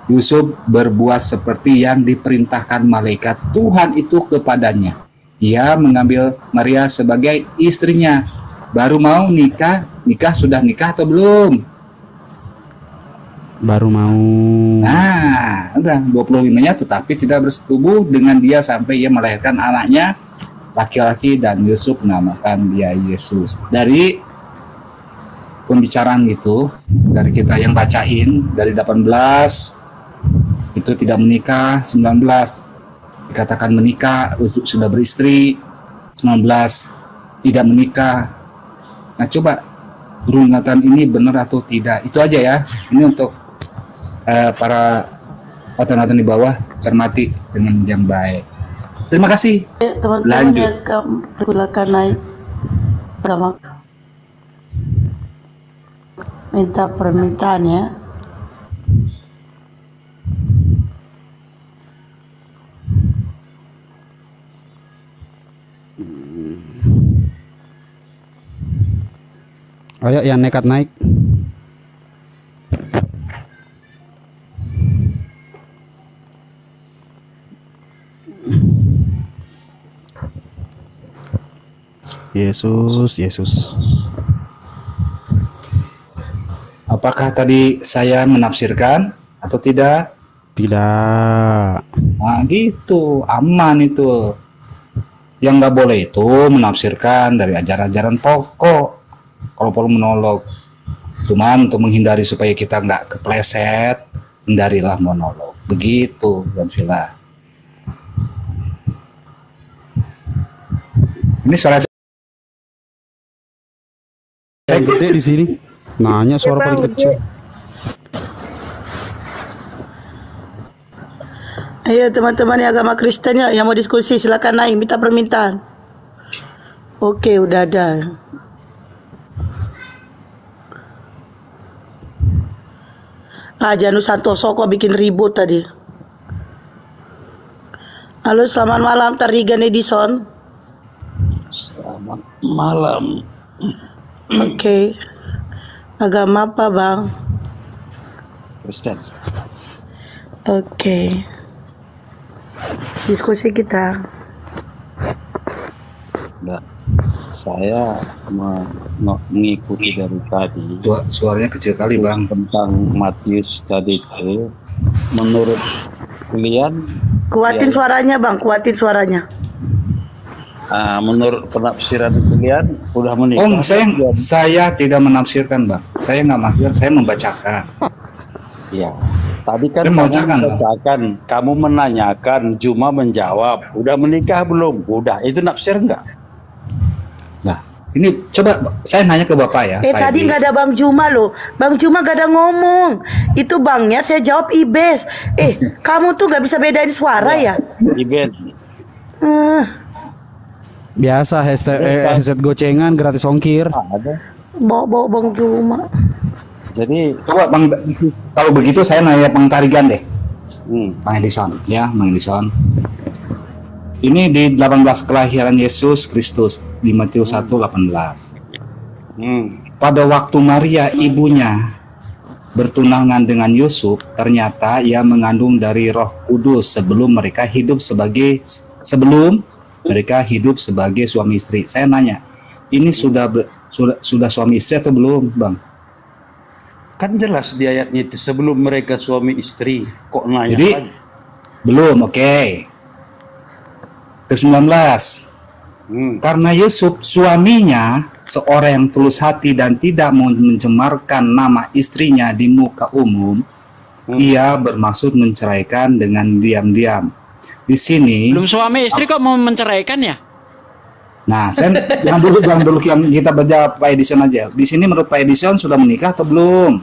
Yusuf berbuat seperti yang diperintahkan malaikat Tuhan itu kepadanya. Ia mengambil Maria sebagai istrinya. Baru mau nikah sudah nikah atau belum? Baru mau. Nah, udah 25-nya tetapi tidak bersetubuh dengan dia sampai ia melahirkan anaknya laki-laki dan Yusuf menamakan dia Yesus. Dari pembicaraan itu, dari kita yang bacain dari 18 itu tidak menikah, 19 dikatakan menikah, sudah beristri, 19 tidak menikah. Nah, coba runtutan ini benar atau tidak? Itu aja ya. Ini untuk para nonton di bawah, cermati dengan yang baik. Terima kasih. Teman-teman yang silakan naik. Minta permintaan ya. Ayo yang nekat naik. Yesus. Apakah tadi saya menafsirkan atau tidak? Tidak. Nah gitu, aman itu. Yang nggak boleh itu menafsirkan dari ajaran-ajaran pokok. Kalau perlu monolog. Cuman untuk menghindari supaya kita nggak kepleset, hindarilah monolog. Begitu, Bang Vila. Ini suara saya gede di sini. Nanya suara paling kecil. Ayo teman-teman yang agama Kristen yang mau diskusi silakan naik, minta permintaan. Oke, udah ada. Janu Santoso kok bikin ribut tadi. Halo, selamat malam Tarigan Edison. Selamat malam. Oke. Agama apa, Bang? Kristen. Oke. Diskusi kita. Nah, saya mengikuti dari tadi. Suaranya kecil kali, Bang. Tentang Matius tadi itu, menurut kalian? Kuatin suaranya, Bang. Kuatin suaranya. Menurut penafsiran kalian udah menikah? Oh, saya tidak menafsirkan, Bang. Saya nggak menafsirkan, saya membacakan. Ya, tadi kan membacakan, kamu menanyakan, Juma menjawab, udah menikah belum? Udah, itu nafsir nggak? Nah, ini coba saya nanya ke Bapak ya. Tadi nggak ada Bang Juma loh. Bang Juma nggak ada ngomong. Itu Bangnya saya jawab Ibes. Kamu tuh nggak bisa bedain suara ya? Ibes. Biasa headset gocengan gratis ongkir. Bawa Bang Juma. Jadi coba Bang, kalau begitu saya nanya Bang Tarigan deh. Bang Edison ya, Bang Edison. Ini di 18 kelahiran Yesus Kristus di Matius 1:18. Pada waktu Maria ibunya bertunangan dengan Yusuf, ternyata ia mengandung dari Roh Kudus sebelum mereka hidup sebagai suami istri. Saya nanya, ini sudah suami istri atau belum, Bang? Kan jelas di ayatnya itu sebelum mereka suami istri. Kok nanya jadi, lagi? Belum, oke. Ke-19. Karena Yusuf suaminya seorang yang tulus hati dan tidak mencemarkan nama istrinya di muka umum, ia bermaksud menceraikan dengan diam-diam. Di sini belum suami istri kok mau menceraikan ya? Nah, jangan dulu yang kita baca Pak Edison aja. Di sini menurut Pak Edison sudah menikah atau belum?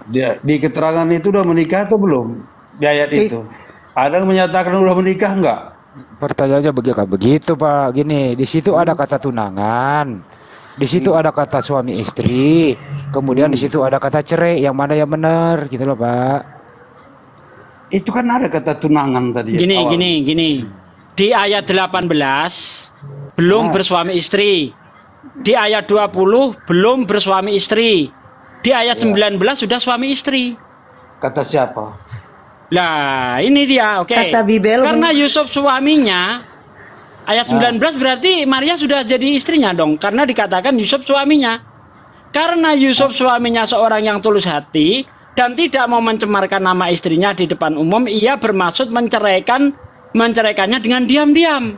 Dia di keterangan itu udah menikah atau belum? Di ayat itu ada yang menyatakan udah menikah enggak? Pertanyaannya begitu Pak. Gini, di situ ada kata tunangan, di situ ada kata suami istri, kemudian di situ ada kata cerai. Yang mana yang benar, gitu loh Pak? Itu kan ada kata tunangan tadi. Gini. Di ayat 18 belum bersuami istri. di ayat 20 belum bersuami istri. Di ayat 19 sudah suami istri. Kata siapa? Lah, ini dia, oke. Kata Bibel. Karena Yusuf suaminya, ayat 19 berarti Maria sudah jadi istrinya dong, karena dikatakan Yusuf suaminya. Karena Yusuf suaminya seorang yang tulus hati dan tidak mau mencemarkan nama istrinya di depan umum, ia bermaksud menceraikannya dengan diam-diam.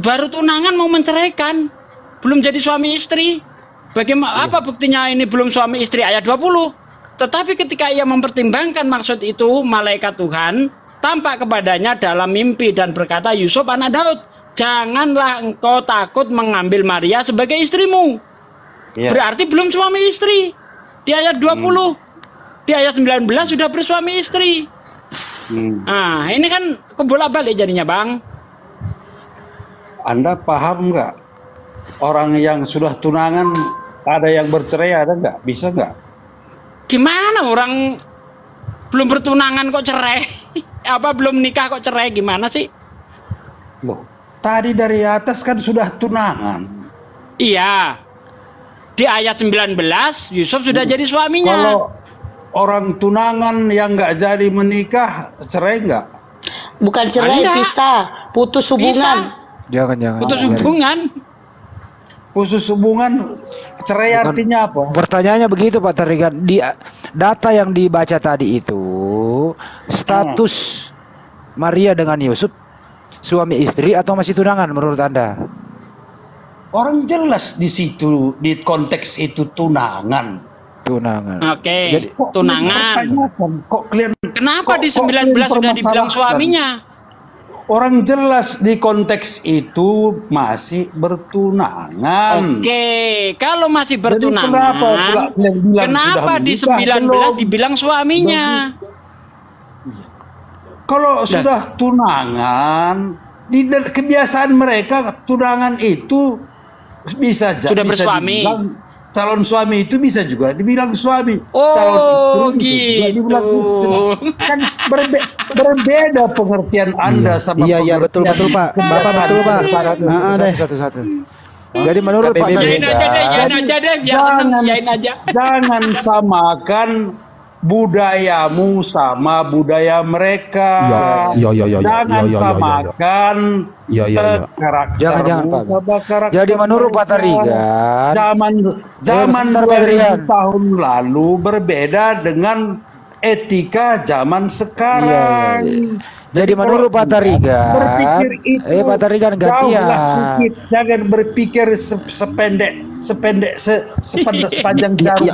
Baru tunangan mau menceraikan, belum jadi suami istri. Bagaimana apa buktinya ini belum suami istri ayat 20? Tetapi ketika ia mempertimbangkan maksud itu, malaikat Tuhan tampak kepadanya dalam mimpi dan berkata, Yusuf anak Daud, janganlah engkau takut mengambil Maria sebagai istrimu. Berarti belum suami istri. Di ayat 20, di ayat 19 sudah bersuami istri. Nah, ini kan kebolak-balik jadinya, Bang. Anda paham nggak? Orang yang sudah tunangan ada yang bercerai, ada nggak? Bisa nggak? Gimana orang belum bertunangan kok cerai? Apa belum nikah kok cerai? Gimana sih? Loh, tadi dari atas kan sudah tunangan. Iya. Di ayat 19 Yusuf sudah jadi suaminya. Kalau orang tunangan yang nggak jadi menikah, cerai nggak? Bukan cerai, pisah, putus hubungan. Jangan. Putus hubungan. Putus hubungan, cerai artinya apa? Pertanyaannya begitu Pak Tarigan. Di data yang dibaca tadi itu, status Maria dengan Yusuf suami istri atau masih tunangan menurut Anda? Orang jelas di situ, di konteks itu tunangan. Oke, jadi, tunangan. Kok kalian, kenapa di 19 sudah dibilang suaminya? Orang jelas di konteks itu masih bertunangan. Oke, kalau masih bertunangan, kenapa di 19 dibilang suaminya? Kalau sudah tunangan, di kebiasaan mereka tunangan itu bisa sudah bersuami. Calon suami itu bisa juga dibilang suami. Calon istri gitu. Kan berbeda pengertian Anda sama Iya betul Pak. Bapak betul Pak. Satu-satu. Jadi menurut Pak jangan samakan budayamu sama budaya mereka. Jangan samakan karakter. Jangan Pak. Jadi menurut Pak Tarigan, zaman 2000 tahun lalu berbeda dengan etika zaman sekarang. Jadi menurut Pak Tarigan, Pak Tarigan gantian. Jangan berpikir sepanjang jarum.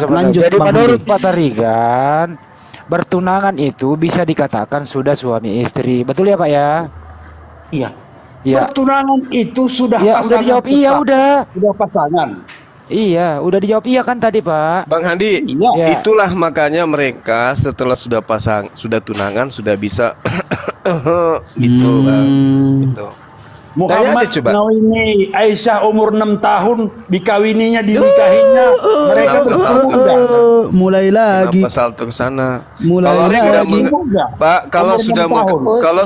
Lanjut. Jadi menurut Pak Tarigan, bertunangan itu bisa dikatakan sudah suami istri. Betul ya Pak ya? Iya. Bertunangan itu sudah pasangan. Udah dijawab iya udah. Sudah pasangan. Iya, udah dijawab iya kan tadi Pak. Bang Handi, itulah makanya mereka setelah sudah tunangan sudah bisa gitu Bang. Gitu. Muhammad ngawini Aisyah umur 6 tahun, dikawininya, dinikahinya, mereka bertemu enggak? Mulai lagi. Pasal ke sana. Mulai lagi. Pak, kalau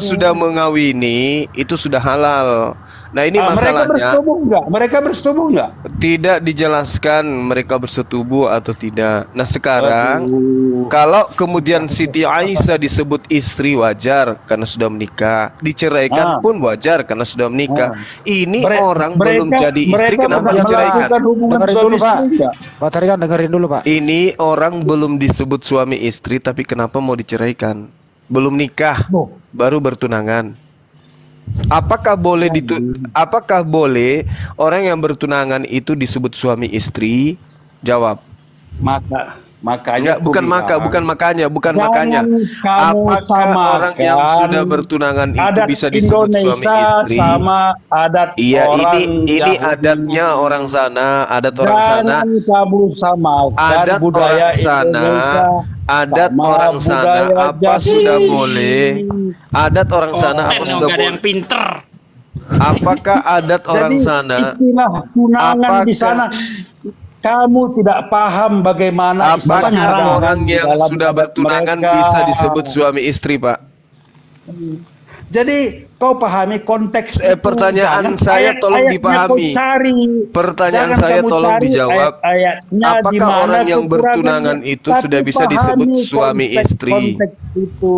sudah mengawini itu sudah halal. Nah ini masalahnya. Mereka bersetubuh enggak? Tidak dijelaskan mereka bersetubuh atau tidak. Nah sekarang kalau kemudian Siti Aisyah disebut istri wajar karena sudah menikah, diceraikan pun wajar karena sudah menikah. Ini orang belum jadi istri kenapa diceraikan? Dengerin dulu Pak. Pak Tarigan dengerin dulu Pak. Ini orang belum disebut suami istri tapi kenapa mau diceraikan? Belum nikah, baru bertunangan. Apakah boleh orang yang bertunangan itu disebut suami istri? Jawab. Makanya bukan makanya. Apakah orang yang sudah bertunangan itu bisa disebut suami istri? Sama adat ini adatnya orang sana, adat orang sana. Adat budaya orang sana. Adat orang sana apa sudah boleh? Adat orang sana apa sudah boleh? Yang pinter. Apakah adat orang sana? Istilah tunangan di sana kamu tidak paham bagaimana apakah orang yang sudah bertunangan bisa disebut suami istri, Pak? Jadi kau pahami konteks pertanyaan saya tolong dipahami. Pertanyaan saya tolong dijawab. Apakah orang yang bertunangan itu sudah bisa disebut suami istri? Itu.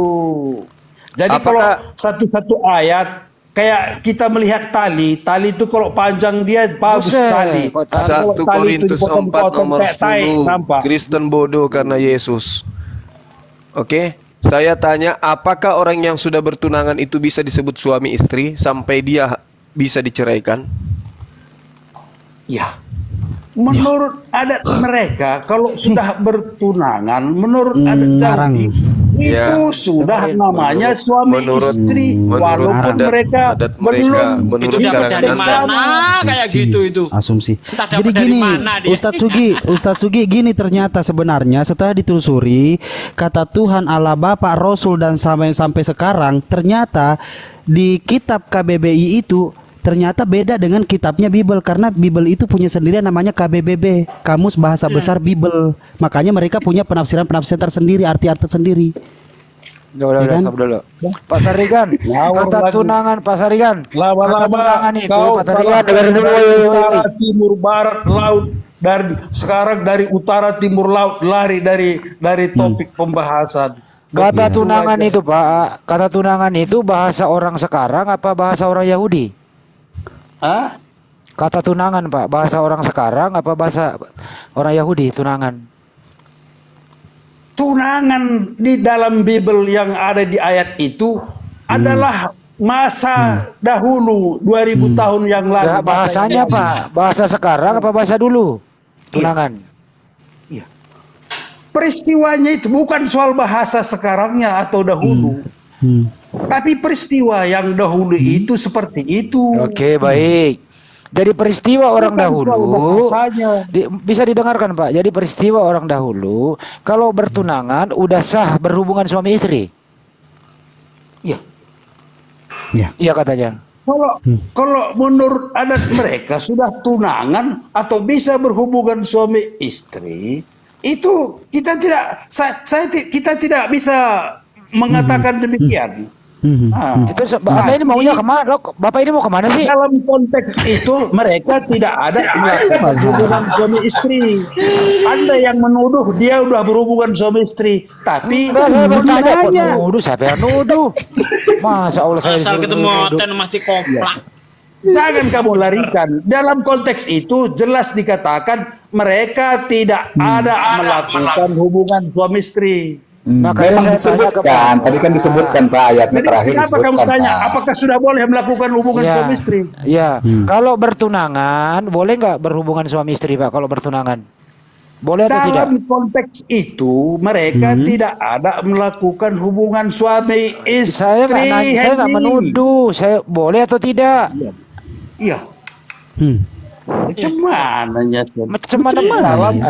Jadi kalau satu-satu ayat kayak kita melihat tali itu kalau panjang dia bagus tali. 1 Korintus 4 nomor 10. Kristen bodoh karena Yesus. Oke. Saya tanya, apakah orang yang sudah bertunangan itu bisa disebut suami istri sampai dia bisa diceraikan? Ya. Menurut adat mereka, kalau sudah bertunangan, menurut adat Jawi, itu sudah namanya suami istri, walaupun mereka belum. Itu dapat dari mana kayak gitu itu? Asumsi. Jadi gini, Ustadz Sugi gini, ternyata sebenarnya setelah ditelusuri kata Tuhan Allah Bapa, Rasul dan sampai sekarang, ternyata di kitab KBBI itu ternyata beda dengan kitabnya Bible, karena Bible itu punya sendiri namanya KBBB, Kamus Bahasa Besar Bible. Makanya mereka punya penafsiran tersendiri, arti-arti sendiri. Udah, stop dulu. Pak Tarigan, kata tunangan Pak Tarigan. Lama-lama Pak Tarigan dari utara timur barat laut, dari sekarang dari utara timur laut lari dari topik pembahasan. Kata tunangan itu Pak, kata tunangan itu bahasa orang sekarang apa bahasa orang Yahudi? Hah? Kata tunangan Pak, bahasa orang sekarang apa bahasa orang Yahudi tunangan? Tunangan di dalam Bible yang ada di ayat itu adalah masa dahulu 2000 tahun yang lalu. Ya, bahasanya Pak, bahasa sekarang apa bahasa dulu? Tunangan. Iya. Peristiwanya itu bukan soal bahasa sekarangnya atau dahulu. Tapi peristiwa yang dahulu itu seperti itu. Oke, baik. Jadi peristiwa orang dahulu bisa didengarkan Pak. Jadi peristiwa orang dahulu kalau bertunangan udah sah berhubungan suami istri. Iya. Iya katanya. Kalau menurut adat mereka sudah tunangan atau bisa berhubungan suami istri, itu kita tidak bisa mengatakan demikian. Itu Bapak ini maunya kemana? Bapak ini mau kemana sih? Dalam konteks itu mereka tidak ada melakukan hubungan suami istri. Anda yang menuduh dia udah berhubungan suami istri, tapi saya bertanya, menuduh siapa yang nuduh? Masa Allah saya asal ketemu ten masih komplak. Jangan kamu larikan. Dalam konteks itu jelas dikatakan mereka tidak ada melakukan hubungan suami istri. Makanya saya disebutkan, tadi kan disebutkan Pak ayatnya terakhir disebutkan. Kamu tanya, apakah sudah boleh melakukan hubungan suami istri? Ya, kalau bertunangan boleh nggak berhubungan suami istri Pak? Kalau bertunangan boleh atau tidak? Dalam konteks itu mereka tidak ada melakukan hubungan suami istri. Saya nggak menuduh, saya boleh atau tidak? Iya. Macam mananya? Macam mana?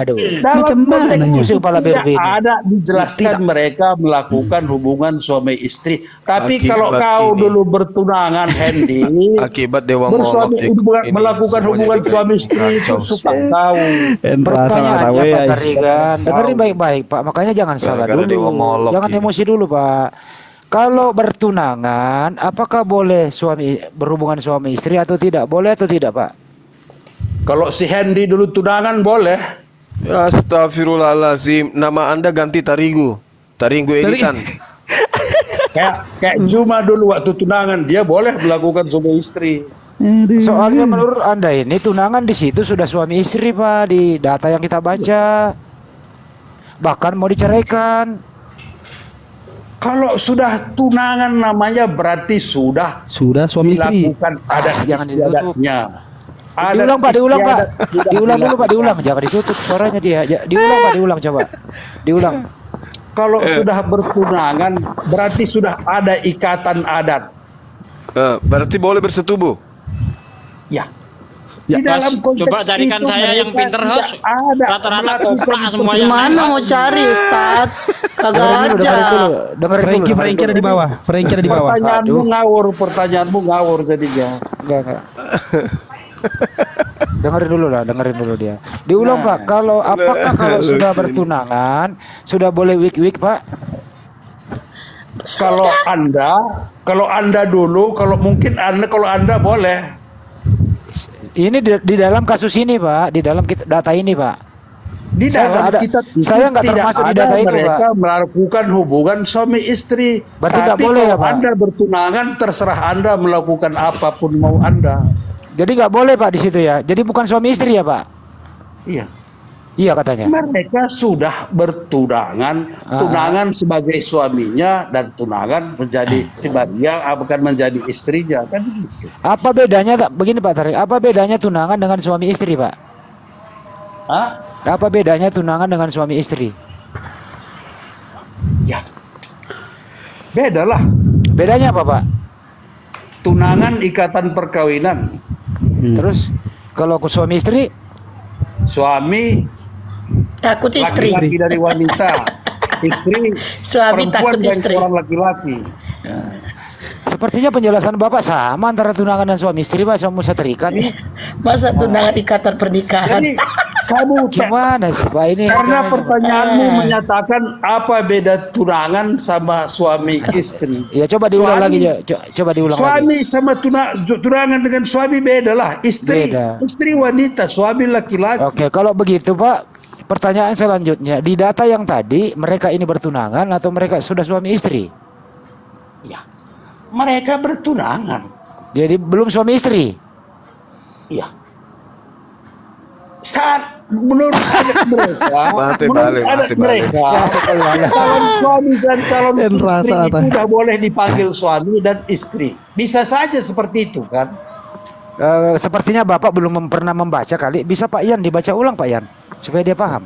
Aduh. Dalam konteks itu tidak ada dijelaskan mereka melakukan hubungan suami istri. Tapi kalau kau dulu bertunangan, Hendy, akibat dewa melakukan hubungan suami istri itu suka kau. Pertanyaannya Pak Tarigan, dengerin baik-baik Pak. Makanya jangan salah dulu, jangan emosi dulu Pak. Kalau bertunangan, apakah boleh berhubungan suami istri atau tidak? Boleh atau tidak Pak? Kalau si Hendy dulu tunangan boleh. Astagfirullahaladzim. Nama Anda ganti Tarigu editan. kayak Juma dulu waktu tunangan dia boleh melakukan suami istri. Soalnya menurut Anda ini tunangan di situ sudah suami istri Pak, di data yang kita baca. Bahkan mau diceraikan. Kalau sudah tunangan namanya berarti sudah suami istri. Dilakukan adat istiadatnya. Diulang Pak, diulang dulu Pak, diulang, jangan ditutup suaranya dia. Diulang Pak, diulang coba. Diulang. Kalau sudah bertunangan berarti sudah ada ikatan adat. Berarti boleh bersetubuh. Ya. Di dalam konteks coba carikan itu saya yang pinter host. Rata-rata koplak semuanya. Gimana mau cari Ustaz? Kagak ada. Dengerin dulu. Frankie ada di bawah. Pertanyaanmu ngawur jadinya. Enggak. Dengerin dulu dia. Diulang Pak, apakah kalau sudah bertunangan sudah boleh wik-wik Pak? Kalau Anda Kalau Anda dulu, kalau Anda boleh. Ini di dalam kasus ini, Pak, di dalam data ini, Pak. Di dalam saya nggak termasuk di data itu, mereka Pak. Melakukan hubungan suami istri. Berarti nggak boleh ya, Pak? Anda bertunangan, terserah Anda melakukan apapun mau Anda. Jadi nggak boleh, Pak, di situ ya. Jadi bukan suami istri ya, Pak? Iya. Iya katanya. Mereka sudah bertunangan, tunangan sebagai suaminya dan tunangan menjadi si Maria bukan menjadi istrinya, kan begitu. Apa bedanya, begini Pak Tarik, apa bedanya tunangan dengan suami istri, Pak? Hah? Apa bedanya tunangan dengan suami istri? Ya, beda lah. Bedanya apa, Pak? Tunangan ikatan perkawinan. Terus kalau aku suami istri? Suami takut istri. Laki-laki dari wanita. Istri suami perempuan takut dan istri. seorang laki-laki. Sepertinya penjelasan Bapak sama antara tunangan dan suami istri, Pak, sama terikat. Masa tunangan ikatan pernikahan? Jadi, kamu gimana sih, Pak, ini? Karena pertanyaanmu menyatakan apa beda tunangan sama suami istri. Ya, coba diulang lagi ya. Coba diulang suami lagi. Sama tunangan dengan suami beda lah. Istri wanita, suami laki-laki. Oke, kalau begitu, Pak, pertanyaan selanjutnya, di data yang tadi mereka ini bertunangan atau mereka sudah suami istri? Ya, mereka bertunangan. Jadi belum suami istri? Iya. Saat menurut adat mereka, calon suami dan calon istri itu tidak boleh dipanggil suami dan istri. Bisa saja seperti itu kan? Sepertinya Bapak belum pernah membaca kali. Bisa Pak Yan dibaca ulang, Pak Yan, supaya dia paham.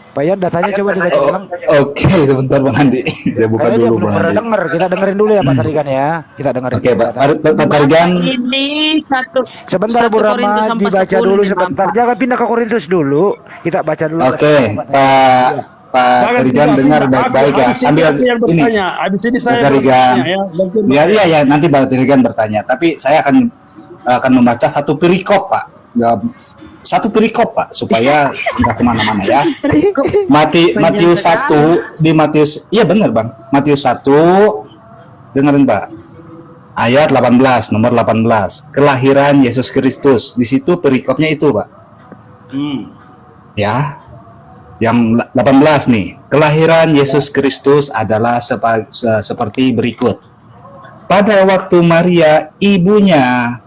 Pak Yan, datanya coba dibaca ulang. Oke, sebentar Bang Andi. Saya buka dulu. Belum pernah denger. Kita dengerin dulu ya Pak Tarigan ya. Kita dengerin. Oke, Pak Tarigan. Ini sebentar Bu Rama, dibaca dulu sebentar. Jangan pindah ke Korintus dulu. Kita baca dulu. Oke, Pak Tarigan dengar baik-baik ya. Sambil ini. Habis ini saya Tarigan. Ya, nanti Pak Tarigan bertanya. Tapi saya akan membaca satu perikop, Pak. Satu perikop, Pak, supaya nggak kemana-mana ya. Matius 1 di Matius, iya benar Bang. Matius 1, dengerin Pak. Ayat 18, nomor 18. Kelahiran Yesus Kristus. Di situ perikopnya itu, Pak. Ya. Yang 18 nih. Kelahiran Yesus Kristus adalah seperti berikut. Pada waktu Maria, ibunya,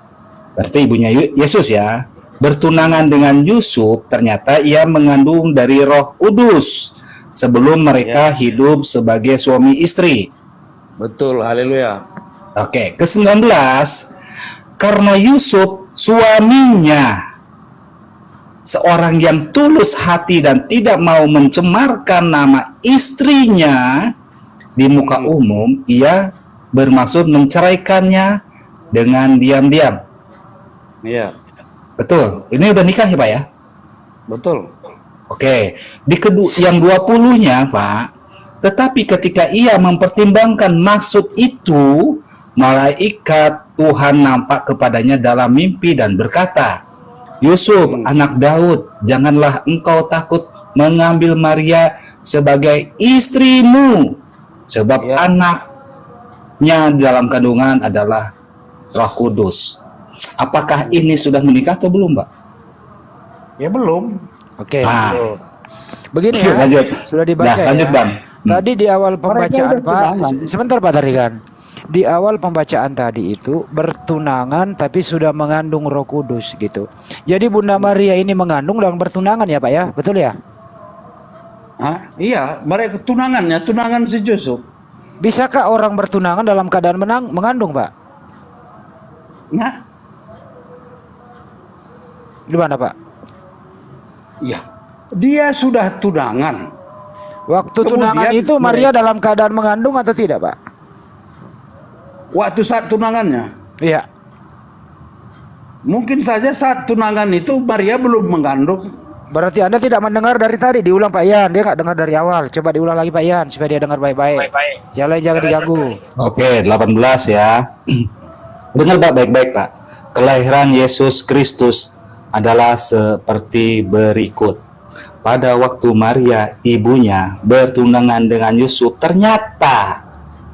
berarti ibunya Yesus ya, bertunangan dengan Yusuf, ternyata ia mengandung dari Roh Kudus sebelum mereka hidup sebagai suami istri. Betul, haleluya. Oke, ke-19, karena Yusuf suaminya seorang yang tulus hati dan tidak mau mencemarkan nama istrinya di muka umum, ia bermaksud menceraikannya dengan diam-diam. Iya. Betul. Ini udah nikah ya, Pak ya? Betul. Oke. Yang 20-nya, Pak. Tetapi ketika ia mempertimbangkan maksud itu, malaikat Tuhan nampak kepadanya dalam mimpi dan berkata, Yusuf, anak Daud, janganlah engkau takut mengambil Maria sebagai istrimu, sebab anaknya dalam kandungan adalah Roh Kudus. Apakah ini sudah menikah atau belum, Pak? Ya belum. Oke. Begini ya, lanjut. Sudah dibaca lanjut, ya. Bang. Tadi di awal pembacaan, Pak. Sebentar Pak Tarigan. Di awal pembacaan tadi itu bertunangan tapi sudah mengandung Roh Kudus gitu. Jadi Bunda Maria ini mengandung dan bertunangan ya, Pak ya? Betul ya? Iya, mereka tunangan si Yusuf. Bisakah orang bertunangan dalam keadaan mengandung, Pak? Nah, di mana, Pak? Iya, dia sudah tunangan. Waktu tunangan itu Maria dalam keadaan mengandung atau tidak, Pak? Waktu saat tunangannya? Iya. Mungkin saja saat tunangan itu Maria belum mengandung. Berarti Anda tidak mendengar dari tadi. Diulang Pak Yan. Dia nggak dengar dari awal. Coba diulang lagi Pak Yan supaya dia dengar baik-baik. Yang lain jangan diganggu. Oke, 18 ya. Dengar Pak baik-baik Pak. Kelahiran Yesus Kristus adalah seperti berikut. Pada waktu Maria ibunya bertunangan dengan Yusuf, ternyata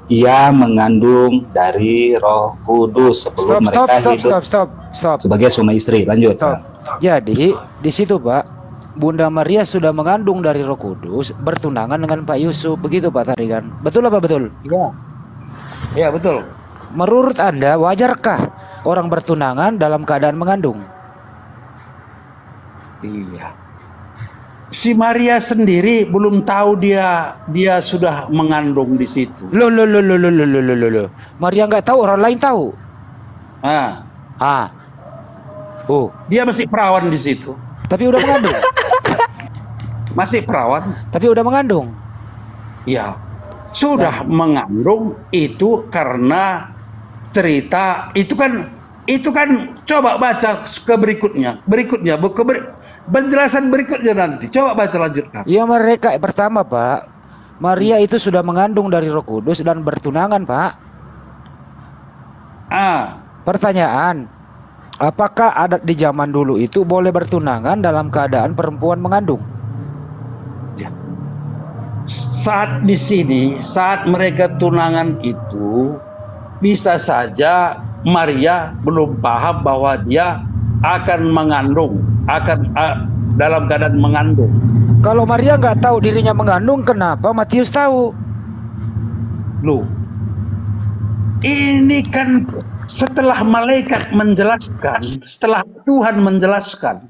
ia mengandung dari Roh Kudus sebelum mereka hidup sebagai suami istri. Lanjut. Jadi di situ Pak, Bunda Maria sudah mengandung dari Roh Kudus, bertunangan dengan Pak Yusuf, begitu Pak Tarigan. Betul apa betul? Iya. Iya betul. Menurut Anda wajarkah orang bertunangan dalam keadaan mengandung? Iya. Si Maria sendiri belum tahu dia sudah mengandung di situ. Loh. Maria nggak tahu, orang lain tahu. Oh, dia masih perawan di situ. Tapi udah mengandung. Masih perawan. Tapi udah mengandung. Ya, sudah mengandung itu karena cerita itu kan coba baca ke berikutnya. Penjelasan berikutnya nanti. Coba baca lanjutkan. Ya mereka pertama Pak, Maria itu sudah mengandung dari Roh Kudus dan bertunangan Pak. Pertanyaan, apakah adat di zaman dulu itu boleh bertunangan dalam keadaan perempuan mengandung? Ya. Saat di sini, saat mereka tunangan itu, bisa saja Maria belum paham bahwa dia akan mengandung, dalam keadaan mengandung. Kalau Maria nggak tahu dirinya mengandung, kenapa Matius tahu? Loh, ini kan setelah malaikat menjelaskan, setelah Tuhan menjelaskan.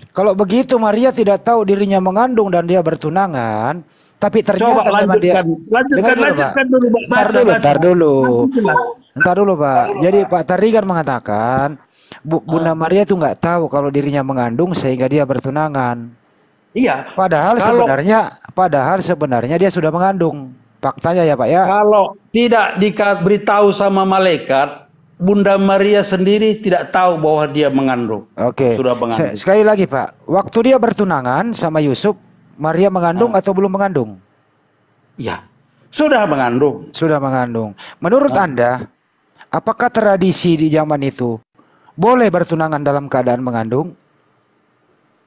Kalau begitu Maria tidak tahu dirinya mengandung dan dia bertunangan, tapi ternyata memang dia. Lanjutkan dulu, Pak. Ntar dulu Pak. Jadi Pak Tarigan mengatakan Bunda Maria itu nggak tahu kalau dirinya mengandung sehingga dia bertunangan. Iya. Padahal sebenarnya dia sudah mengandung. Faktanya ya Pak ya. Kalau tidak diberitahu sama malaikat, Bunda Maria sendiri tidak tahu bahwa dia mengandung. Oke. Sudah mengandung. Sekali lagi Pak, waktu dia bertunangan sama Yusuf, Maria mengandung atau belum mengandung? Ya, sudah mengandung. Sudah mengandung. Menurut Anda, apakah tradisi di zaman itu boleh bertunangan dalam keadaan mengandung?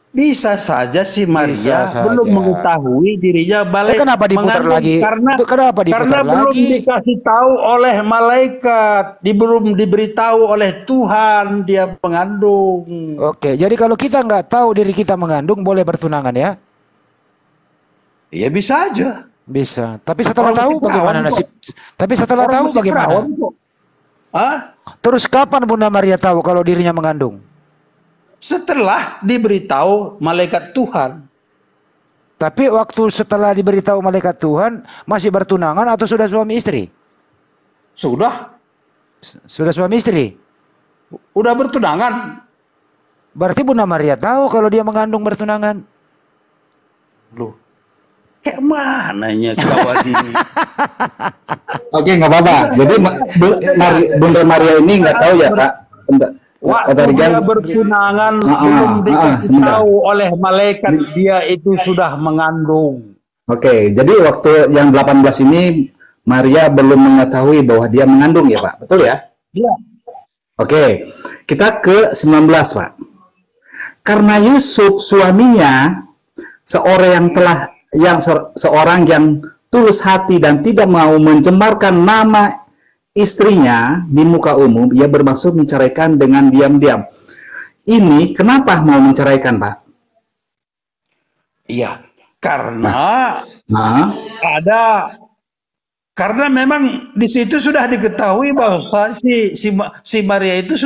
Bisa saja si Maria belum mengetahui dirinya kenapa diputar lagi? Karena belum dikasih tahu oleh malaikat, belum diberitahu oleh Tuhan dia mengandung. Oke, jadi kalau kita nggak tahu diri kita mengandung, boleh bertunangan ya? Iya bisa aja. Bisa. Tapi setelah tahu bagaimana nasib? Tapi setelah tahu bagaimana? Terus kapan Bunda Maria tahu kalau dirinya mengandung? Setelah diberitahu malaikat Tuhan. Tapi waktu setelah diberitahu malaikat Tuhan, masih bertunangan atau sudah suami istri? Sudah. Sudah suami istri? Udah bertunangan. Berarti Bunda Maria tahu kalau dia mengandung bertunangan? Loh. Kayak mananya kawan ini? Oke, nggak apa-apa. Jadi Bunda Maria ini nggak tahu ya Pak. Waktu dia bertunangan belum dikasih tahu oleh malaikat dia itu sudah mengandung. Oke, jadi waktu yang 18 ini Maria belum mengetahui bahwa dia mengandung ya Pak, betul ya? Iya. Oke, kita ke 19 Pak. Karena Yusuf suaminya seorang yang tulus hati dan tidak mau mencemarkan nama istrinya di muka umum, ia bermaksud menceraikan dengan diam-diam. Ini kenapa mau menceraikan, Pak? Iya, karena karena memang di situ sudah diketahui bahwa si Maria itu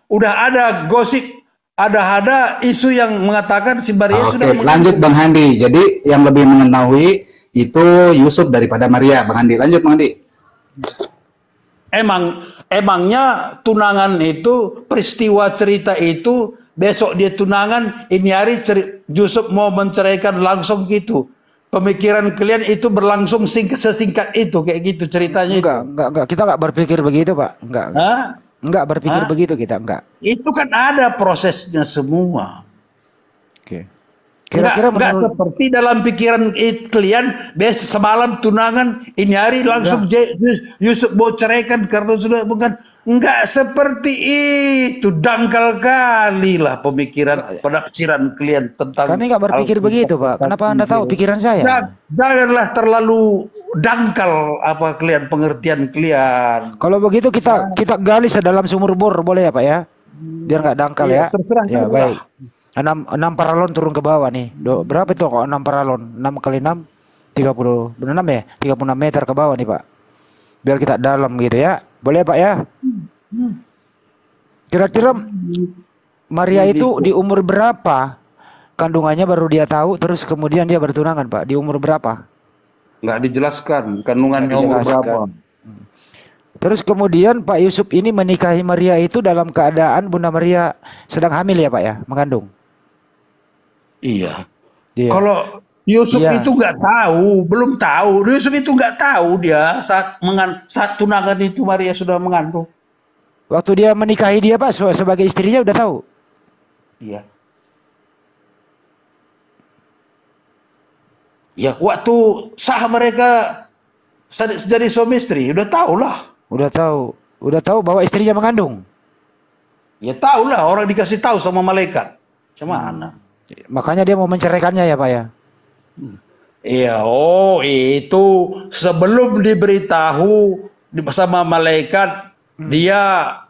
udah ada gosip, ada isu yang mengatakan si Maria sudah. Oke, lanjut Bang Handi. Jadi yang lebih mengetahui itu Yusuf daripada Maria, Bang Handi. Lanjut Bang Handi. Emangnya tunangan itu, peristiwa cerita itu, besok dia tunangan, ini hari Yusuf mau menceraikan langsung gitu. Pemikiran kalian itu berlangsung sesingkat itu, kayak gitu ceritanya. Enggak, kita enggak berpikir begitu, Pak. Enggak berpikir begitu kita, enggak. Itu kan ada prosesnya semua. Oke. Kira-kira enggak seperti dalam pikiran kalian, besok semalam tunangan, ini hari langsung Yusuf mau ceraikan karena sudah bukan. Enggak seperti itu, dangkal kali lah pemikiran, penafsiran kalian tentang. Kami enggak berpikir begitu, Pak. Kenapa Anda tahu pikiran saya? Janganlah terlalu dangkal apa kalian pengertian kalian. Kalau begitu kita gali sedalam sumur bor boleh ya Pak ya? Biar nggak dangkal ya. Terserah, ya baik. 6 paralon turun ke bawah nih. Berapa itu kok 6 paralon? 6 kali 6 36 ya? 36 meter ke bawah nih Pak. Biar kita dalam gitu ya. Boleh Pak ya? Kira-kira Maria itu di umur berapa kandungannya baru dia tahu, terus kemudian dia bertunangan Pak? Di umur berapa? Nggak dijelaskan kandungannya umur berapa. Terus kemudian Pak Yusuf ini menikahi Maria itu dalam keadaan Bunda Maria sedang hamil ya Pak ya? Mengandung? Iya. Kalau Yusuf itu nggak tahu, belum tahu. Yusuf itu nggak tahu dia saat tunangan itu Maria sudah mengandung. Waktu dia menikahi dia Pak sebagai istrinya udah tahu? Iya. Ya waktu sah mereka jadi suami istri udah tahu lah. Udah tahu bahwa istrinya mengandung. Ya tahu lah, orang dikasih tahu sama malaikat. Gimana? Makanya dia mau menceraikannya ya Pak ya? Iya, itu sebelum diberitahu sama malaikat, dia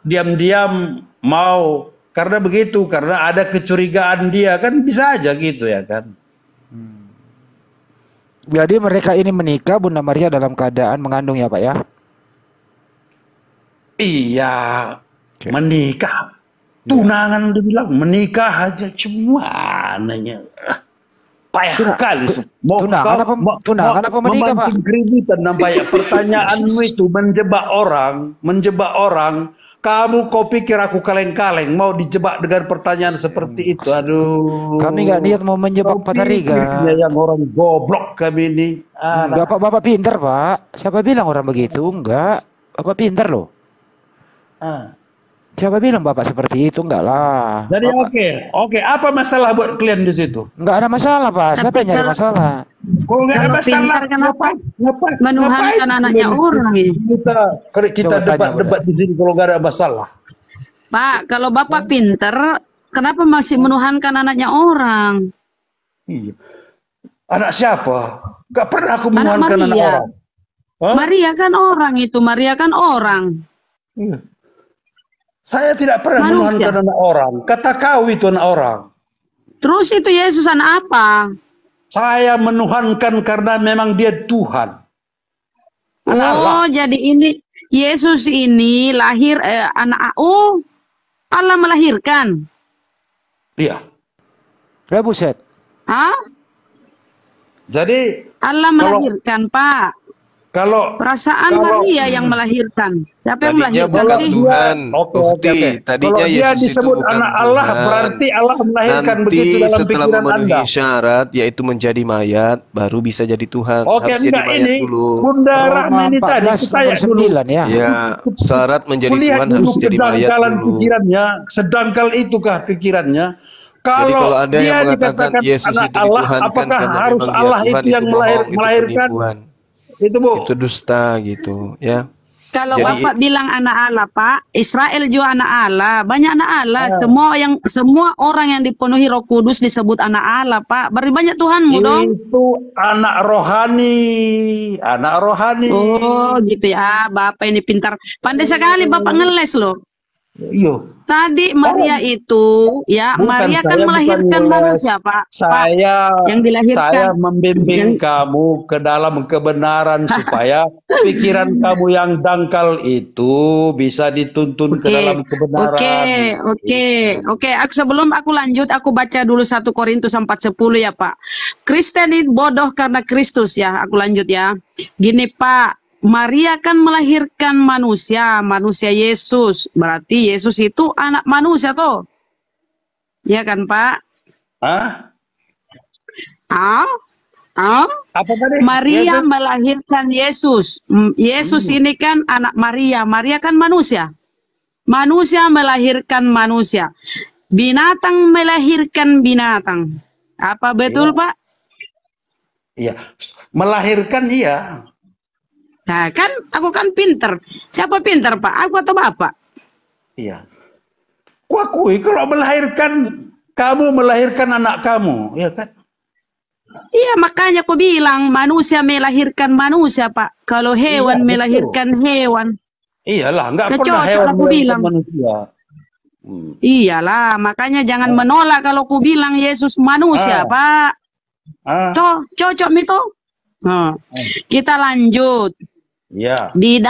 diam-diam mau, karena begitu, karena ada kecurigaan dia, kan bisa aja gitu ya kan. Jadi mereka ini menikah, Bunda Maria dalam keadaan mengandung ya Pak ya? Iya, menikah. Tunangan dibilang menikah aja, cumananya payah sekali. Tunangan apa menikah Pak? Keributan nampaknya. Pertanyaanmu itu menjebak orang. Kau pikir aku kaleng-kaleng mau dijebak dengan pertanyaan seperti itu? Aduh. Kami nggak niat mau menjebak Pak Tariga. Yang orang goblok kami ini. Bapak pinter Pak. Siapa bilang orang begitu? Enggak. Bapak pinter loh. Siapa bilang Bapak seperti itu? Enggak lah. Jadi oke. Apa masalah buat kalian di situ? Enggak ada masalah Pak. Siapa yang nyari masalah? Kalau enggak ada masalah, ngapain menuhankan anaknya orang ini? Kita debat di sini kalau enggak ada masalah. Pak, kalau Bapak pinter, kenapa masih menuhankan anaknya orang? Iya. Anak siapa? Enggak pernah aku menuhankan anak orang. Maria kan orang itu, Maria kan orang. Iya. Saya tidak pernah menuhankan anak orang. Kata kau itu anak orang. Terus itu Yesus anak apa? Saya menuhankan karena memang dia Tuhan. Allah. Jadi ini Yesus ini lahir anak Allah melahirkan. Iya. Ya buset. Hah? Jadi Allah melahirkan Pak. Perasaan Maria yang melahirkan. Siapa yang melahirkan sih? Tuhan. Oke. Tadinya Yesus disebut itu anak Allah, Tuhan. Berarti Allah melahirkan nanti begitu dalam setelah pikiran memenuhi Anda. Syarat yaitu menjadi mayat baru bisa jadi Tuhan. Oke, harus jadi mayat dulu. Bunda Rahma ini tadi saya dulu. Ya, syarat menjadi Tuhan harus jadi mayat dulu. Pikirannya, sedangkal itukah pikirannya? Kalau ada yang mengatakan Yesus itu dituhankan apakah karena harus memang Allah dia Tuhan, itu yang melahirkan? Itu Bu. Itu dusta gitu ya. Kalau Bapak bilang anak Allah Pak, Israel juga anak Allah, banyak anak Allah. Semua orang yang dipenuhi Roh Kudus disebut anak Allah Pak. Berarti banyak Tuhanmu dong. Itu anak rohani. Oh gitu ya, Bapak ini pintar, pandai sekali Bapak ngeles loh. Iya. Tadi Maria itu ya, Maria kan melahirkan manusia Pak. Yang dilahirkan. Saya membimbing kamu ke dalam kebenaran supaya pikiran kamu yang dangkal itu bisa dituntun ke dalam kebenaran. Oke. Sebelum aku lanjut, aku baca dulu 1 Korintus 4:10 ya Pak. Kristen itu bodoh karena Kristus ya. Aku lanjut ya. Gini Pak. Maria kan melahirkan manusia Yesus. Berarti Yesus itu anak manusia toh. Ya kan, Pak? Apa tadi? Maria melahirkan Yesus. Yesus ini kan anak Maria. Maria kan manusia. Manusia melahirkan manusia. Binatang melahirkan binatang. Apa betul, Pak? Iya. Melahirkan iya. Nah kan, aku kan pinter. Siapa pinter Pak? Aku atau Bapak? Iya. Kuakui kalau melahirkan, kamu melahirkan anak kamu, ya kan? Iya, makanya aku bilang manusia melahirkan manusia, Pak. Kalau hewan melahirkan hewan. Iyalah, nggak pernah hewan melahirkan manusia. Iyalah, makanya jangan menolak kalau ku bilang Yesus manusia, Pak. Toh, cocok itu. Kita lanjut. Ya. Di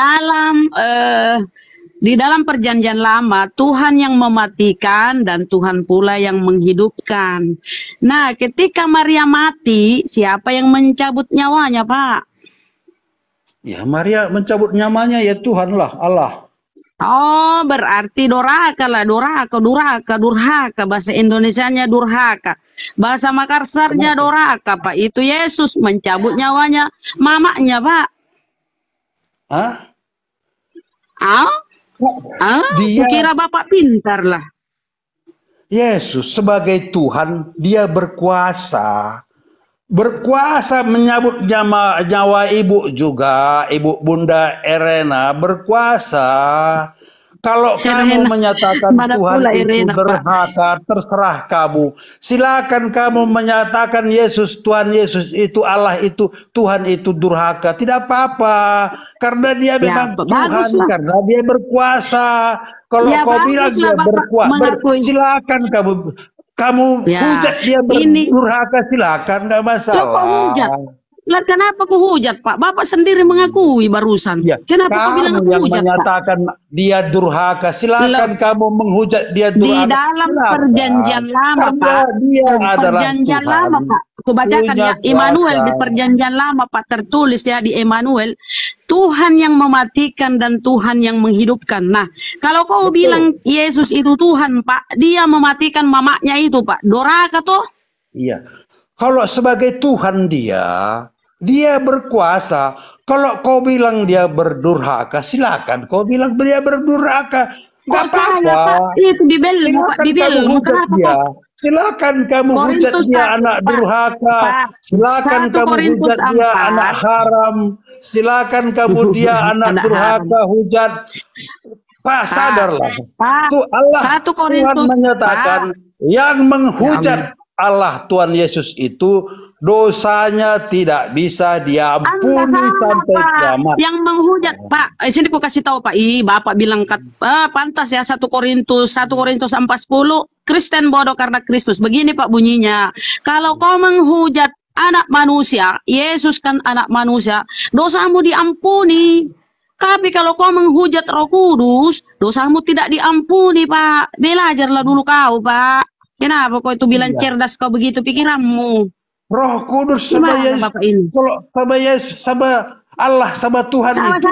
dalam perjanjian lama, Tuhan yang mematikan dan Tuhan pula yang menghidupkan. Nah, ketika Maria mati, siapa yang mencabut nyawanya, Pak? Ya, Maria mencabut nyawanya ya Tuhan lah, Allah. Oh, berarti durhaka lah, durhaka. Bahasa Indonesianya durhaka. Bahasa Makassarnya durhaka, Pak. Itu Yesus mencabut nyawanya mamanya, Pak. Dia kira Bapak pintar lah. Yesus sebagai Tuhan, dia berkuasa menyabut nyawa ibu juga, ibu Bunda Irena berkuasa. Kalau kamu menyatakan Tuhan itu durhaka, terserah kamu. Silakan kamu menyatakan Yesus, Tuhan Yesus itu, Allah itu, Tuhan itu durhaka. Tidak apa-apa. Karena dia memang Tuhan, karena dia berkuasa. Kalau kau bilang dia berkuasa, silakan kamu hujat dia berdurhaka, silakan, nggak masalah. Lah kenapa ku hujat, Pak? Bapak sendiri mengakui barusan. Kenapa kau bilang aku hujat, yang menyatakan Pak? Dia durhaka, silakan kamu menghujat dia durhaka. Di dalam perjanjian lama, Pak. Perjanjian lama, Pak. Aku bacakan ya, Immanuel di perjanjian lama, Pak, tertulis ya di Immanuel, Tuhan yang mematikan dan Tuhan yang menghidupkan. Nah, kalau kau bilang Yesus itu Tuhan, Pak, dia mematikan mamanya itu, Pak. Durhaka toh? Iya. Kalau sebagai Tuhan dia berkuasa. Kalau kau bilang dia berdurhaka, silakan kau bilang dia berdurhaka. Gak apa-apa. Itu Bibel, Pak. Bibel. Silakan kamu hujat dia anak durhaka. Silakan kamu hujat dia anak haram. Silakan kamu dia anak durhaka hujat. Pak, sadarlah. Tuhan menyatakan yang menghujat Allah Tuhan Yesus itu dosanya tidak bisa diampuni sampai kiamat. Yang menghujat, Pak. Sini aku kasih tahu, Pak. Bapak bilang pantas ya 1 Korintus 4:10. Kristen bodoh karena Kristus. Begini, Pak, bunyinya. Kalau kau menghujat anak manusia, Yesus kan anak manusia, dosamu diampuni. Tapi kalau kau menghujat Roh Kudus, dosamu tidak diampuni, Pak. Belajarlah dulu kau, Pak. Kenapa kau itu bilang cerdas kau begitu pikiranmu? Roh Kudus sama Yesus, sama Yesus, sama Allah, sama Tuhan itu.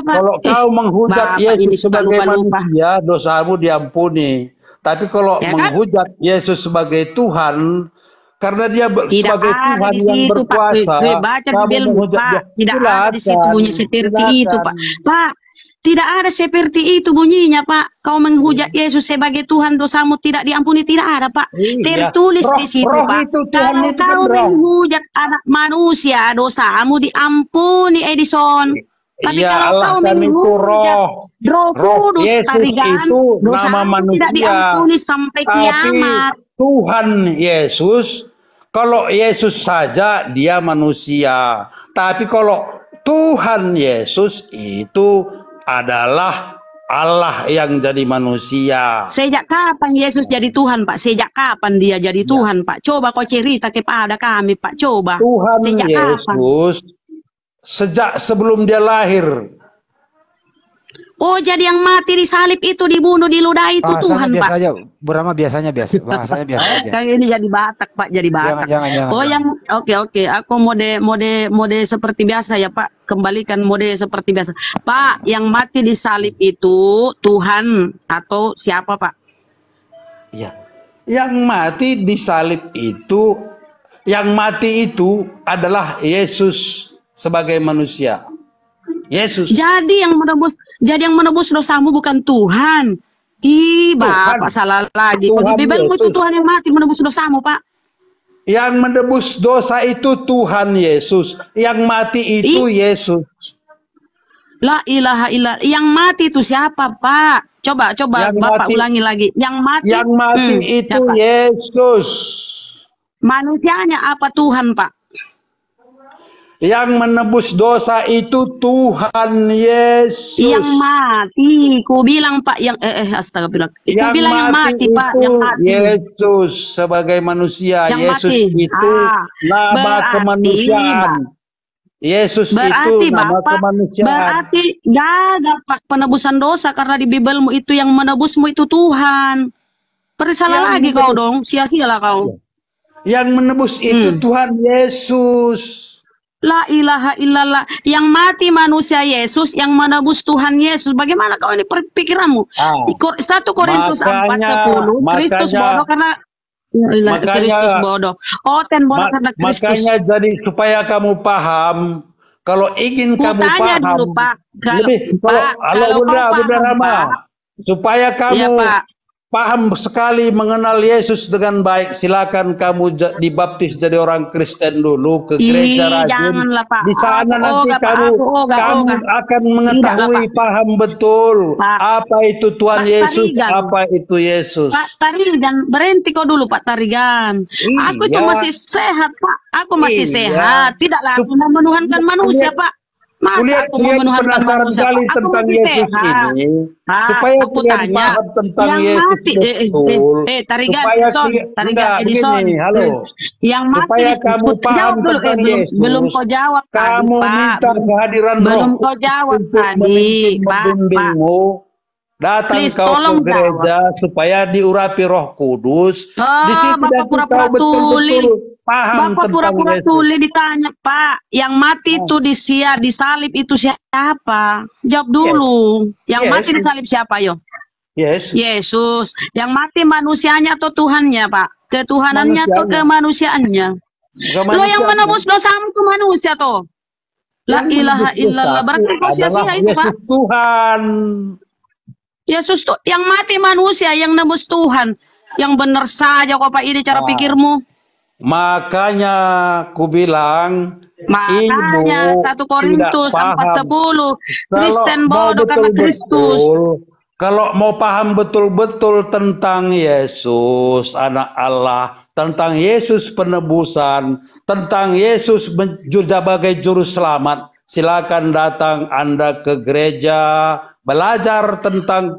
Kalau kau menghujat Yesus sebagai manusia, dosamu diampuni. Tapi kalau menghujat Yesus sebagai Tuhan, karena dia sebagai Tuhan yang berkuasa, baca di Bible, Pak. Tidak ada di situ bunyi seperti itu, Pak. Pak, tidak ada seperti itu bunyinya, Pak. Kau menghujat Yesus sebagai Tuhan, dosamu tidak diampuni, tidak ada, Pak. Tertulis di situ, Pak. Kalau kau menghujat anak manusia, dosamu diampuni, Edison. Tapi kalau kau menghujat Roh Kudus, tarigan, dosamu tidak diampuni sampai kiamat. Tuhan Yesus, kalau Yesus saja dia manusia. Tapi kalau Tuhan Yesus itu adalah Allah yang jadi manusia. Sejak kapan Yesus jadi Tuhan, Pak? Sejak kapan dia jadi Tuhan, Pak? Coba kau cerita kepada kami, Pak. Coba. Tuhan sejak Yesus kapan? Sejak sebelum dia lahir. Oh, jadi yang mati di salib itu, dibunuh, diludahi itu Tuhan, biasa Pak. Aja. Burama bahasanya biasa aja. Kayak ini jadi Batak, Pak, jadi Batak. Jangan. Yang oke. Aku mode seperti biasa ya, Pak. Kembalikan mode seperti biasa. Pak, yang mati di salib itu Tuhan atau siapa, Pak? Iya. Yang mati di salib itu, adalah Yesus sebagai manusia. Yesus. Jadi yang menebus dosamu bukan Tuhan. Bapak salah lagi. Kalau Bibelmu itu Tuhan yang mati menebus dosamu, Pak. Yang menebus dosa itu Tuhan Yesus. Yang mati itu Yesus. La ilaha illallah. Yang mati itu siapa, Pak? Coba Bapak ulangi lagi. Yang mati itu siapa? Yesus. Manusianya apa Tuhan, Pak? Yang menebus dosa itu Tuhan Yesus. Yang mati, ku bilang Pak, yang astagfirullah. Ku bilang yang mati Pak, yang mati. Yesus sebagai manusia, yang Yesus mati. Itu nama kemanusiaan. Yesus berarti, itu nama kemanusiaan. Berarti gagal Pak penebusan dosa karena di Bibelmu itu yang menebusmu itu Tuhan. Salah lagi kau dong, sia-sialah kau. Yang menebus itu Tuhan Yesus. La ilaha illallah. Yang mati manusia Yesus, yang menebus Tuhan Yesus. Bagaimana kau ini pikiranmu? 1 Korintus 4:10. Kristus bodoh karena Kristus bodoh. Oh, bodoh karena Kristus. Makanya jadi supaya kamu paham, kalau ingin kamu paham. Dulu, Pak. Kalau Bunda Rama, supaya kamu paham sekali mengenal Yesus dengan baik, silakan kamu dibaptis jadi orang Kristen dulu, ke gereja rajin. Di sana nanti kamu akan mengetahui, paham betul apa itu Tuhan Yesus, apa itu Yesus. Pak Tarigan, berhenti kau dulu Pak Tarigan. Aku itu masih sehat Pak, aku masih sehat. Tidaklah aku menuhankan manusia Pak. Kulihat penasaran sekali tentang Yesus ini, supaya kalian paham tentang Yesus betul. Tarigan, Edison, halo. Yang mati supaya kamu paham tentang Yesus. Belum kau jawab kamu tadi, minta kehadiran belum kau jawab tadi, Pak. Datang kau ke gereja supaya diurapi Roh Kudus. Di situ kau betul-betul paham Bapak pura-pura tulis ditanya, Pak, yang mati itu disalib itu siapa? Jawab dulu. Yang mati disalib siapa, yo? Yesus. Yang mati manusianya atau Tuhannya, Pak? Ketuhanannya atau kemanusiaannya? Lo yang menebus dosamu itu manusia toh. La ilaha illallah. Berarti kau sia-sia itu, Pak. Tuhan. Yesus tuh yang mati manusia, yang nebus Tuhan. Yang benar saja kok Pak ini cara pikirmu. Makanya ku bilang, makanya 1 Korintus 4:10 Kristen bodoh karena Kristus. Kalau mau paham betul-betul tentang Yesus anak Allah, tentang Yesus penebusan, tentang Yesus sebagai juru selamat, silakan datang Anda ke gereja, belajar tentang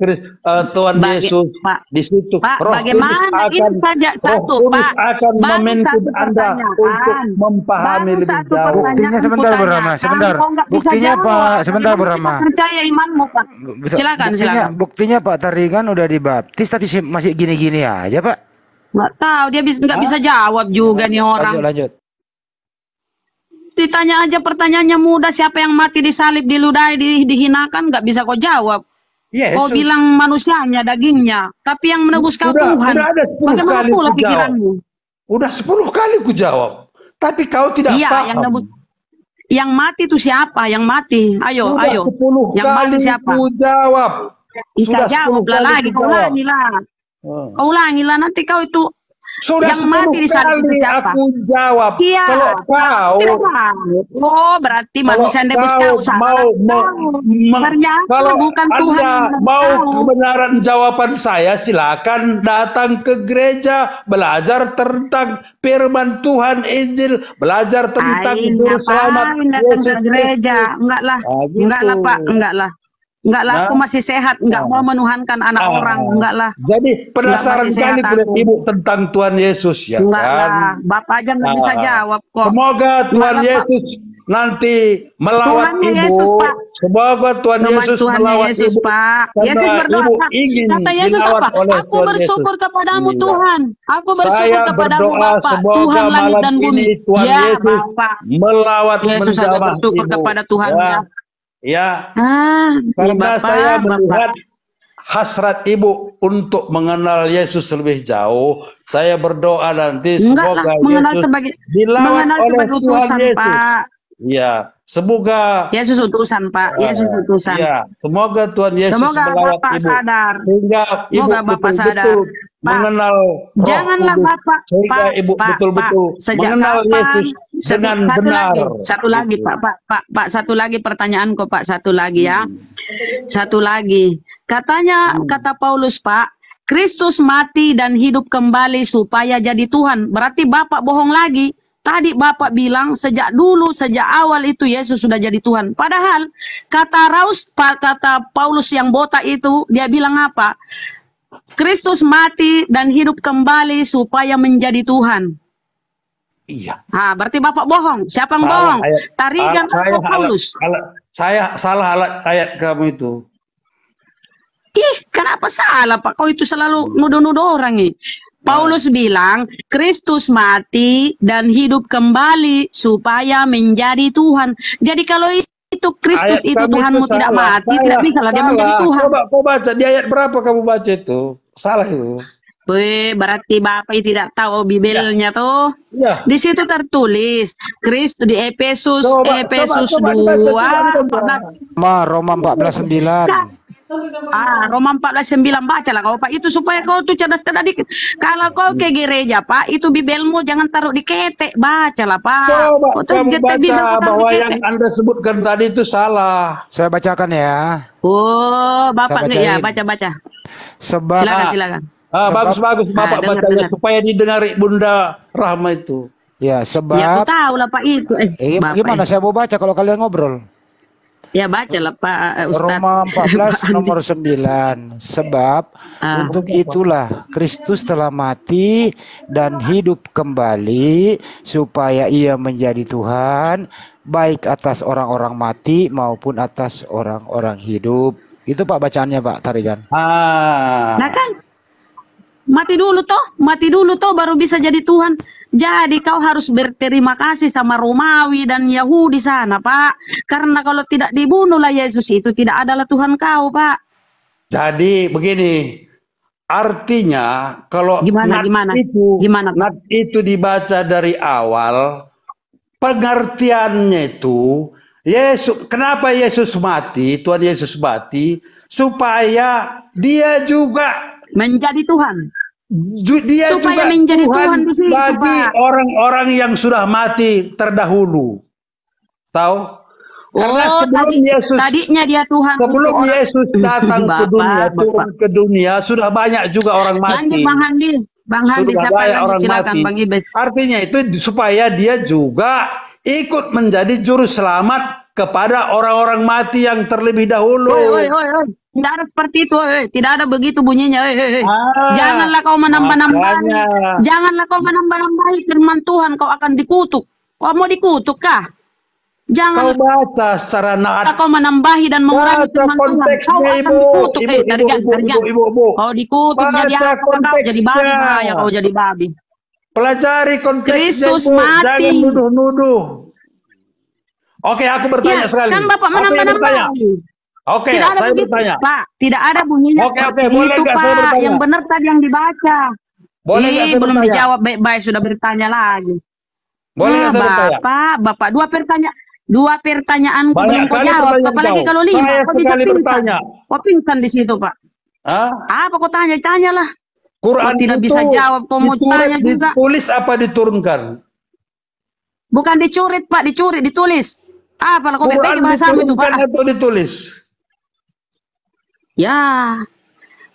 Tuhan Yesus. Di situ Pak, Roh bagaimana Kudus ini saja satu Pak akan memimpin Anda untuk memahami lebih jauh. Buktinya sebentar Burama, sebentar. Buktinya Pak, sebentar Burama. Percaya imanmu Pak. Silakan. Buktinya Pak Tarigan udah dibaptis tapi masih gini-gini aja Pak. Nggak tahu, dia nggak bisa jawab juga nih orang. Lanjut. Ditanya aja pertanyaannya mudah, siapa yang mati disalib, diludahi, dihinakan, nggak bisa kau jawab. Kau bilang manusianya, dagingnya, tapi yang menebus kau Tuhan. Bagaimana pula pikiranmu? Udah 10 kali ku jawab, tapi kau tidak paham. Yang mati itu siapa? Yang mati? Ayo. Yang mati siapa? Ku jawab. Sudah jawablah lagi, kau ulangilah. Kau ulangilah, nanti kau itu sudah yang mati disalib itu siapa? Aku jawab. Kalau kau berarti manusia yang nebus kau kalau bukan Tuhan yang mau kebenaran jawaban saya, silakan datang ke gereja, belajar tentang firman Tuhan, Injil, belajar tentang juru selamat Yesus gereja. Enggak lah Pak, enggak lah, aku masih sehat, enggak mau menuhankan anak orang, enggak lah. Jadi penasaran sekali Ibu tentang Tuhan Yesus ya enggak kan? Lah, Bapak aja nggak bisa jawab kok. Semoga Tuhan Yesus nanti melawat Ibu. Semoga Tuhan Yesus melawat Ibu. Pak. Yesus berdoa. Kata Yesus apa? Aku bersyukur kepadamu Tuhan. Aku bersyukur kepadamu Bapak, Tuhan langit dan bumi. Ya Bapak. Melawat Yesus ada bersyukur kepada Tuhan ya. Ya, karena saya melihat hasrat Ibu untuk mengenal Yesus lebih jauh, saya berdoa nanti semoga Yesus dilawat oleh Tuhan Yesus. Pak. Ya, semoga Yesus utusan Pak, Yesus utusan. Ya, semoga Tuhan Yesus melawat Bapak Ibu sadar. sehingga Ibu betul-betul mengenal Roh Janganlah Kudus, Bapak, sehingga Ibu betul-betul mengenal Yesus dengan benar. Satu lagi Pak, satu lagi pertanyaanku Pak, satu lagi ya. Satu lagi. Katanya kata Paulus Pak, Kristus mati dan hidup kembali supaya jadi Tuhan. Berarti Bapak bohong lagi. Tadi Bapak bilang sejak dulu, sejak awal itu Yesus sudah jadi Tuhan. Padahal kata Paulus yang botak itu, dia bilang apa? Kristus mati dan hidup kembali supaya menjadi Tuhan. Iya. Nah, berarti Bapak bohong. Siapa yang bohong? Tarigan atau Paulus? Saya salah ayat kamu itu. Ih, kenapa salah Pak? Kau itu selalu nuduh-nuduh orang nih. Paulus bilang, Kristus mati dan hidup kembali supaya menjadi Tuhan. Jadi kalau itu Kristus itu Tuhanmu tidak mati, tidak bisa lah dia menjadi Tuhan. Coba baca di ayat berapa kamu baca itu? Salah itu. Wih, berarti Bapak tidak tahu Bibelnya tuh. Ya. Di situ tertulis Kristus di Efesus 2 Roma 14:9. Roma 14:9 bacalah kau Pak, itu supaya kau tuh cerdas-cerdas dikit. Kalau kau ke gereja Pak, itu Bibelmu jangan taruh di ketek, bacalah Pak. Coba kamu baca bahwa yang Anda sebutkan tadi itu salah. Saya bacakan ya. Oh, Bapak ya baca. Sebab silakan. Bagus Bapak bacanya supaya didengari Bunda Rahma itu. Ya, sebab ya aku tahu lah Pak itu. Gimana saya mau baca kalau kalian ngobrol? Ya bacalah Pak Ustadz. Roma 14 nomor 9. Sebab untuk itulah Kristus telah mati dan hidup kembali supaya ia menjadi Tuhan baik atas orang-orang mati maupun atas orang-orang hidup. Itu Pak bacaannya Pak Tarigan. Nah kan mati dulu toh baru bisa jadi Tuhan. Jadi kau harus berterima kasih sama Romawi dan Yahudi sana Pak. Karena kalau tidak dibunuhlah Yesus itu tidak adalah Tuhan kau Pak. Jadi begini, artinya kalau gimana? Nat itu dibaca dari awal, pengertiannya itu Yesus, kenapa Yesus mati, Tuhan Yesus mati, supaya dia juga menjadi Tuhan. Dia supaya juga menjadi Tuhan di situ, bagi orang-orang yang sudah mati terdahulu. Tahu? Karena sebelum tadinya dia Tuhan. Sebelum Yesus datang ke dunia, turun ke dunia, sudah banyak juga orang mati. Lanjut Bang Handi, siapa lagi? Silakan Bang Ibes. Artinya itu supaya dia juga ikut menjadi juru selamat kepada orang-orang mati yang terlebih dahulu. Tidak ada seperti itu, tidak ada begitu bunyinya. Janganlah kau menambah-nambahi. Janganlah kau menambah-nambahi firman Tuhan, kau akan dikutuk. Kau mau dikutuk kah? Jangan kau baca secara nats. Kau menambahi dan mengurangi firman Tuhan. Kau akan dikutuk. Ibu. Kau dikutuk jadi apa? Kau jadi babi. Ya kau jadi babi. Pelajari konteksnya. Kristus mati. Jangan nuduh-nuduh. Oke, aku bertanya sekali. Kan Bapak menambah-nambahi. Oke, saya bertanya. Pak, tidak ada bunyinya boleh itu Pak. Yang benar tadi yang dibaca. Boleh belum dijawab baik-baik sudah bertanya lagi. Boleh Bapak, dua pertanyaanku belum kau jawab. Apalagi kalau 5, kau bisa pingsan. Kau pingsan di situ Pak. Apa kau tanya-tanyalah. Quran tidak bisa jawab, kau mau tanya juga. Ditulis apa diturunkan? Bukan dicurit Pak, ditulis. Apa lah kau pakai bahasamu itu Pak? Atau ditulis? Ya,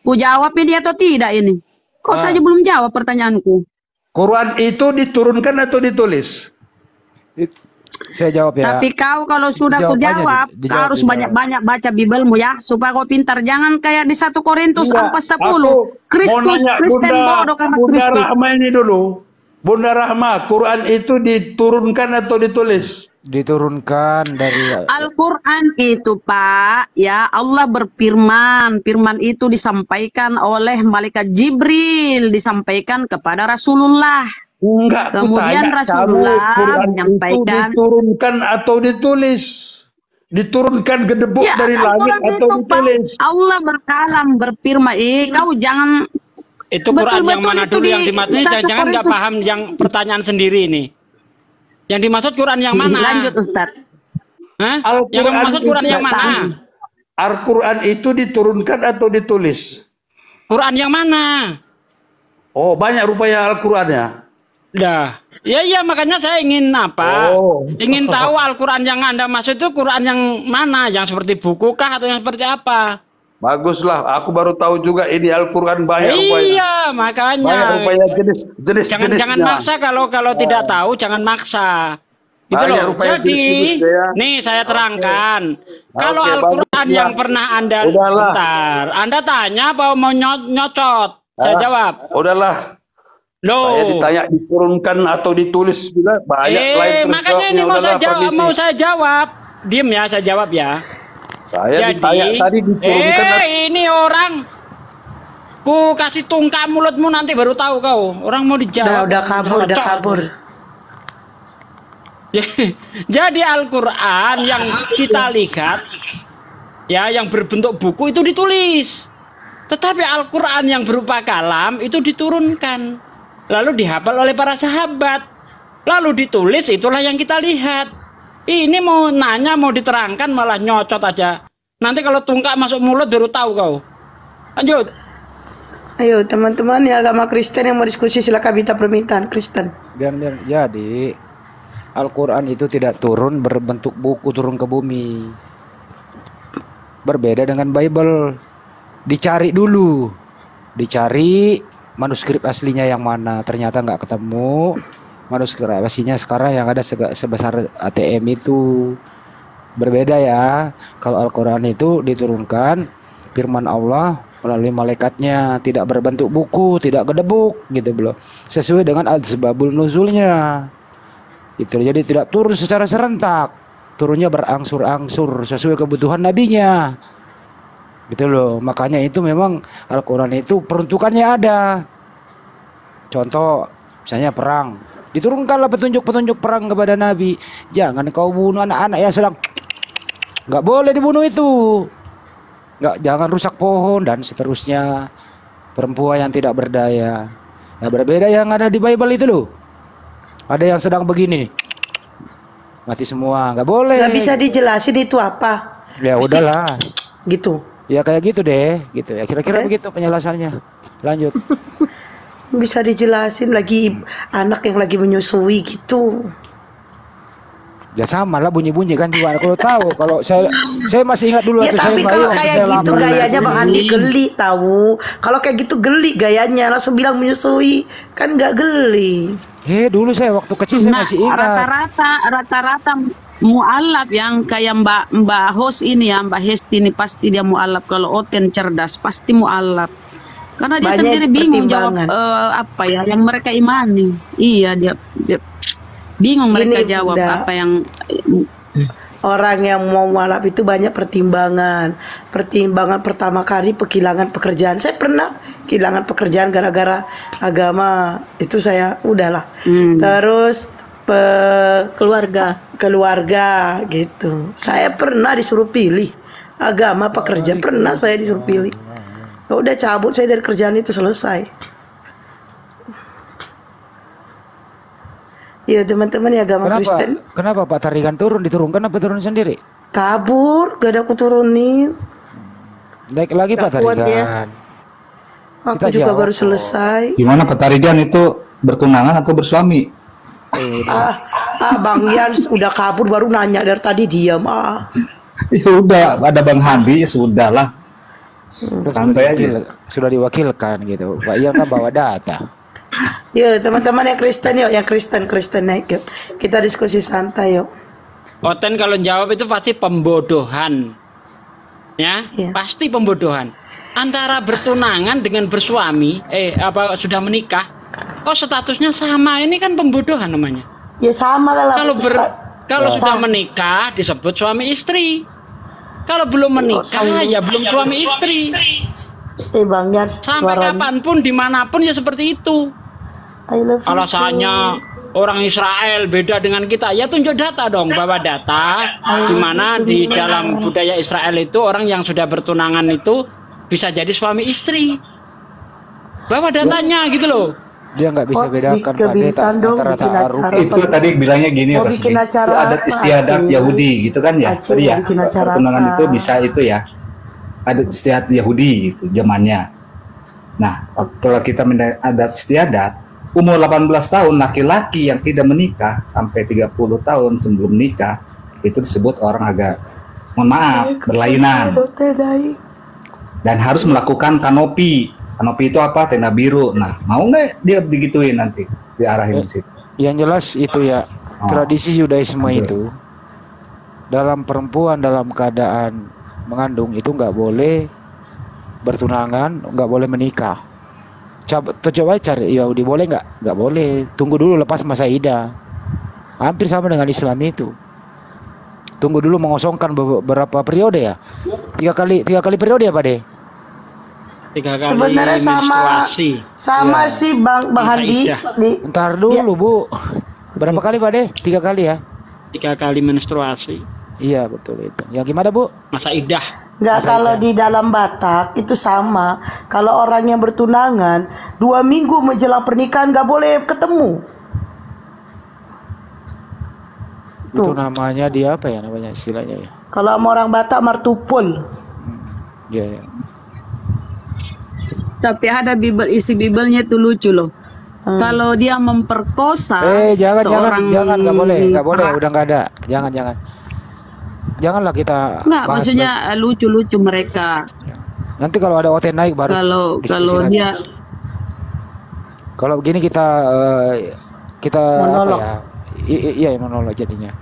ku jawabnya dia atau tidak ini? Kok saja belum jawab pertanyaanku? Quran itu diturunkan atau ditulis? Saya jawab ya. Tapi kau kalau sudah ku jawab, kau harus banyak-banyak baca Bibelmu ya, supaya kau pintar. Jangan kayak di 1 Korintus 4:10. Kristen bodoh karena Kristus. Bunda Rahma ini dulu. Bunda Rahma, Quran itu diturunkan atau ditulis? Diturunkan dari Al-Quran itu Pak, ya Allah berfirman. Firman itu disampaikan oleh malaikat Jibril, disampaikan kepada Rasulullah. Enggak, kemudian Rasulullah menyampaikan. Diturunkan atau ditulis? Diturunkan gedebuk dari langit atau ditulis? Pak, Allah berkalam berfirman. Kau jangan. Itu Quran yang mana dulu yang dimaksud? Jangan nggak paham yang pertanyaan sendiri ini. Yang dimaksud Quran yang mana? Lanjut Ustaz. Yang dimaksud Quran yang mana? Al-Quran itu diturunkan atau ditulis? Quran yang mana? Oh, banyak rupanya Al-Qurannya. Dah. Ya makanya saya ingin apa? Ingin tahu Al-Quran yang Anda maksud itu Quran yang mana? Yang seperti buku kah atau yang seperti apa? Baguslah, aku baru tahu juga ini Al-Quran banyak rupanya. Iya, makanya. Banyak rupanya jenisnya. Jangan maksa kalau tidak tahu, jangan maksa. Gitu loh. Jadi, nih saya terangkan. Kalau Al-Quran yang pernah Anda tanya apa mau nyocot? Saya jawab. Udahlah. Loh. Saya ditanya diturunkan atau ditulis juga banyak lain. Makanya ini mau saya jawab. Diem ya, saya jawab ya. Saya ditanya tadi diturunkan. Ini orang ku kasih tungkak mulutmu nanti baru tahu kau. Orang mau dijawab. Udah kabur. Jadi Al-Quran yang kita lihat ya, yang berbentuk buku itu ditulis. Tetapi Al-Quran yang berupa kalam itu diturunkan, lalu dihafal oleh para sahabat, lalu ditulis, itulah yang kita lihat. Ini mau nanya, mau diterangkan malah nyocot aja. Nanti kalau tungkak masuk mulut baru tahu kau. Lanjut. Ayo teman-teman ya agama Kristen yang mau diskusi silakan minta permintaan Kristen. Biar jadi Al-Quran itu tidak turun berbentuk buku turun ke bumi. Berbeda dengan Bible. Dicari dulu. Dicari manuskrip aslinya yang mana. Ternyata nggak ketemu. Manuskrip aslinya sekarang yang ada sebesar ATM itu. Berbeda ya. Kalau Al-Quran itu diturunkan firman Allah melalui malaikatnya, tidak berbentuk buku, tidak gedebuk gitu belum. Sesuai dengan asbabul nuzulnya. Itu jadi tidak turun secara serentak. Turunnya berangsur-angsur sesuai kebutuhan nabinya. Gitu loh. Makanya itu memang Al-Quran itu peruntukannya ada. Contoh misalnya perang, diturunkanlah petunjuk-petunjuk perang kepada Nabi. Jangan kau bunuh anak-anak yang sedang, nggak boleh dibunuh itu. Jangan rusak pohon dan seterusnya. Perempuan yang tidak berdaya. Nah, berbeda yang ada di Bible itu loh. Ada yang sedang begini, mati semua, nggak boleh. Nggak bisa dijelasin itu apa? Ya udahlah. Gitu. Ya kayak gitu deh, gitu ya. Kira-kira begitu penjelasannya. Lanjut. Bisa dijelasin lagi anak yang lagi menyusui gitu. Ya sama lah bunyi-bunyi kan juga. Kalau tahu, kalau saya masih ingat dulu. Ya tapi kalau kayak gitu gayanya Bang Andi geli tahu. Kalau kayak gitu geli gayanya, langsung bilang menyusui, kan nggak geli. Dulu saya waktu kecil saya masih ingat. Rata-rata mualaf yang kayak Mbak Hos ini ya, Mbak Hesti ini pasti dia mualaf. Kalau Oten cerdas pasti mualaf. Karena dia sendiri bingung jawab apa ya yang mereka imani. Iya dia bingung mereka jawab apa yang orang yang mau mualaf itu banyak pertimbangan. Pertimbangan pertama kali kehilangan pekerjaan. Saya pernah kehilangan pekerjaan gara-gara agama. Itu saya udahlah. Terus keluarga gitu. Saya pernah disuruh pilih agama pekerjaan. Pernah saya disuruh pilih. Udah cabut saya dari kerjaan itu, selesai. Ya teman-teman ya agama Kristen. Kenapa Pak Tarikan diturunkan apa turun sendiri? Kabur, gak ada aku turunin. Naik lagi Pak Tarikan. Aku juga baru selesai. Gimana Pak Tarikan itu bertunangan atau bersuami? Bang Yan udah kabur baru nanya dari tadi diam. Ya udah, ada Bang Handi ya sudahlah. Santai aja. Sudah diwakilkan gitu. Pak Ian kan bawa data. Yuk teman-teman yang Kristen yuk, yang Kristen naik yuk. Kita diskusi santai yuk. Oten kalau jawab itu pasti pembodohan. Ya, pasti pembodohan. Antara bertunangan dengan bersuami, sudah menikah, statusnya sama, ini kan pembodohan namanya. Ya sama lah. Kalau sudah menikah disebut suami istri. Kalau belum menikah ya belum suami istri. Bang Yar, sampai kapanpun dimanapun ya seperti itu. Alasannya orang Israel beda dengan kita, ya tunjuk data dong, bawa data di mana di dalam budaya Israel itu orang yang sudah bertunangan itu bisa jadi suami istri. Bawa datanya gitu loh. Dia nggak bisa bedakan antara itu tadi bilangnya gini Mas, adat istiadat Yahudi gitu kan ya. Tadi ya pertunangan itu bisa itu ya adat istiadat Yahudi gitu zamannya. Nah kalau kita adat istiadat umur 18 tahun laki-laki yang tidak menikah sampai 30 tahun sebelum nikah itu disebut orang agak mohon maaf berlainan. dan harus melakukan kanopi. Kanopi itu apa? Tenda biru. Nah, mau nggak dia digituin nanti diarahin ke situ? Yang jelas itu ya, tradisi Yudaisme itu dalam perempuan dalam keadaan mengandung itu nggak boleh bertunangan, nggak boleh menikah. Coba cari Yahudi boleh nggak? Nggak boleh. Tunggu dulu lepas masa iddah. Hampir sama dengan Islam itu. Tunggu dulu mengosongkan beberapa periode ya. Tiga kali periode ya Pak De? 3 kali sebenarnya sama sih Bang Handi. Ntar dulu Bu. Berapa kali Pak De? 3 kali ya? 3 kali menstruasi. Iya betul itu. Ya gimana Bu? Masa iddah. Enggak, kalau di dalam Batak itu sama. Kalau orang yang bertunangan 2 minggu menjelang pernikahan nggak boleh ketemu. Itu namanya dia apa ya namanya istilahnya ya? Kalau sama orang Batak martupul. Iya. Ya. Tapi ada isi Bibelnya itu lucu loh. Kalau dia memperkosa jangan nggak boleh, udah nggak ada. Janganlah kita. Nggak, maksudnya lucu-lucu mereka. Nanti kalau ada OT naik baru. Kalau dia. Kalau begini kita monolog. Apa ya? Iya monolog jadinya.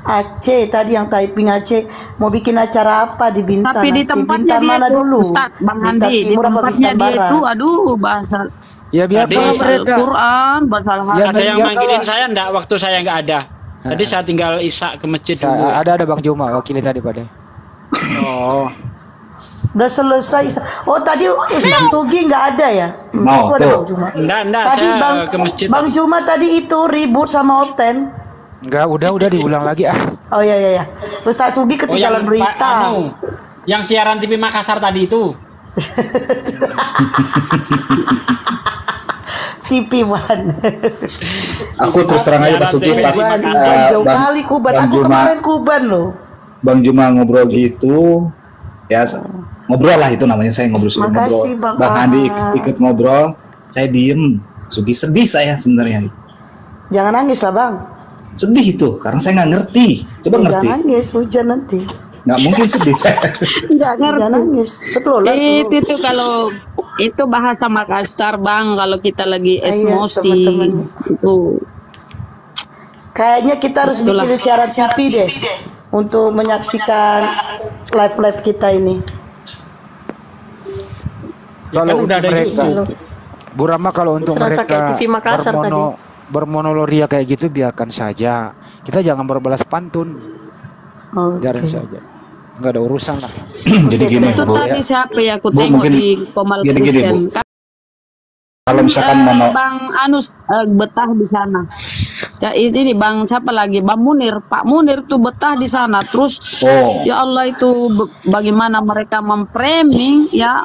Aceh tadi yang typing Aceh mau bikin acara apa di Bintan? Tapi di tempatnya dia mana dulu? Ustaz, Bang Handi, di tempatnya dia itu bahasa. Ya biar mereka Quran, bahasa ya, ada yang manggilin saya enggak waktu saya enggak ada. Tadi saya tinggal Isa ke masjid dulu. Ada Bang Juma wakilnya tadi pada. Oh. Udah selesai. Oh tadi Ustaz Sugi nggak ada ya? Mau. Ada Bang Juma. Enggak, tadi saya Bang ke masjid. Bang Juma tadi itu ribut sama Oten. Enggak, udah diulang lagi ah. Oh iya. Ustaz Sugi ketinggalan berita. Yang siaran TV Makassar tadi itu. TV One. Aku terus terang aja Pak Sugi pas jauh kali Kuban. Aku kemarin Kuban loh. Bang Juma ngobrol gitu. Ya ngobrol lah itu namanya, saya ngobrol suruh ngobrol. Bang Andi ikut ngobrol, saya diem. Sugi sedih saya sebenarnya. Jangan nangis lah Bang. Sedih itu, karena saya nggak ngerti. Coba ngerti. Jangan nangis, hujan nanti. Nggak mungkin sedih saya. Jangan nangis. Itu kalau itu bahasa Makassar Bang, kalau kita lagi emosi itu. Kayaknya kita harus bikin siaran TV deh untuk menyaksikan live kita ini. Kalau udah ada YouTube. Bu Rama, kalau untuk mereka bermonoloria kayak gitu biarkan saja. Kita jangan berbalas pantun. Biarin saja. Enggak ada urusan lah. Jadi gini, itu tadi siapa ya aku tengok di Komal Kristen. Kalau misalkan Bang Anus betah di sana. Ya ini Bang siapa lagi? Bang Munir, Pak Munir tuh betah di sana. Terus ya Allah itu bagaimana mereka memframing ya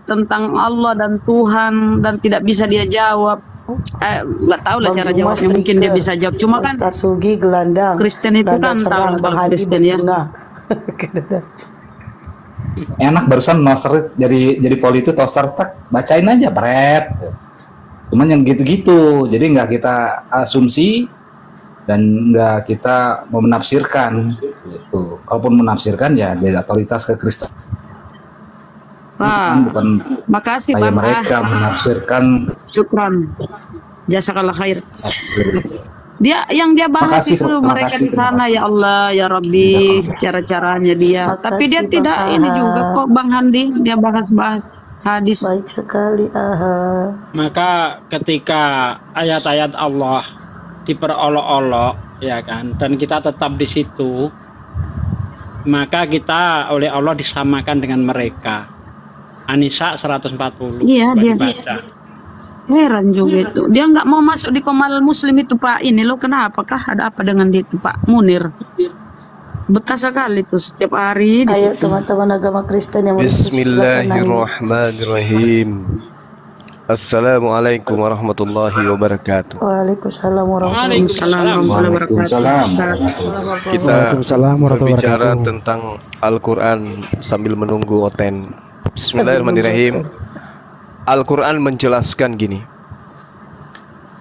tentang Allah dan Tuhan dan tidak bisa dia jawab. Nggak tahu lah cara jawabnya, mungkin dia bisa jawab. Cuma kan Sugi gelandang. Kristen itu kan tahu kalau Kristen ya. Enak barusan toaster jadi poli itu toaster tak bacain aja bret. Cuman yang gitu-gitu, jadi nggak kita asumsi dan nggak kita menafsirkan gitu. Kalaupun menafsirkan ya dari otoritas kekristen. Bukan makasih Bang. Mereka menafsirkan. Syukran. Jazakallah khair. Dia bahas itu mereka di sana ya Allah ya Rabbi, cara-caranya dia. Tapi dia tidak ini juga kok Bang Handi, dia bahas hadis. Baik sekali. Maka ketika ayat-ayat Allah diperolok-olok ya kan, dan kita tetap di situ, maka kita oleh Allah disamakan dengan mereka. An-Nisa 140. Iya dia. Heran juga itu. Dia nggak mau masuk di Komal Muslim itu Pak. Ini loh kenapakah? Ada apa dengan dia itu Pak Munir? Betah sekali tuh setiap hari. Ayo teman-teman agama Kristen yang Bismillahirrahmanirrahim. Assalamualaikum warahmatullahi wabarakatuh. Waalaikumsalam warahmatullahi wabarakatuh. Kita berbicara tentang Al-Quran sambil menunggu Oten. Bismillahirrahmanirrahim. Al-Quran menjelaskan gini.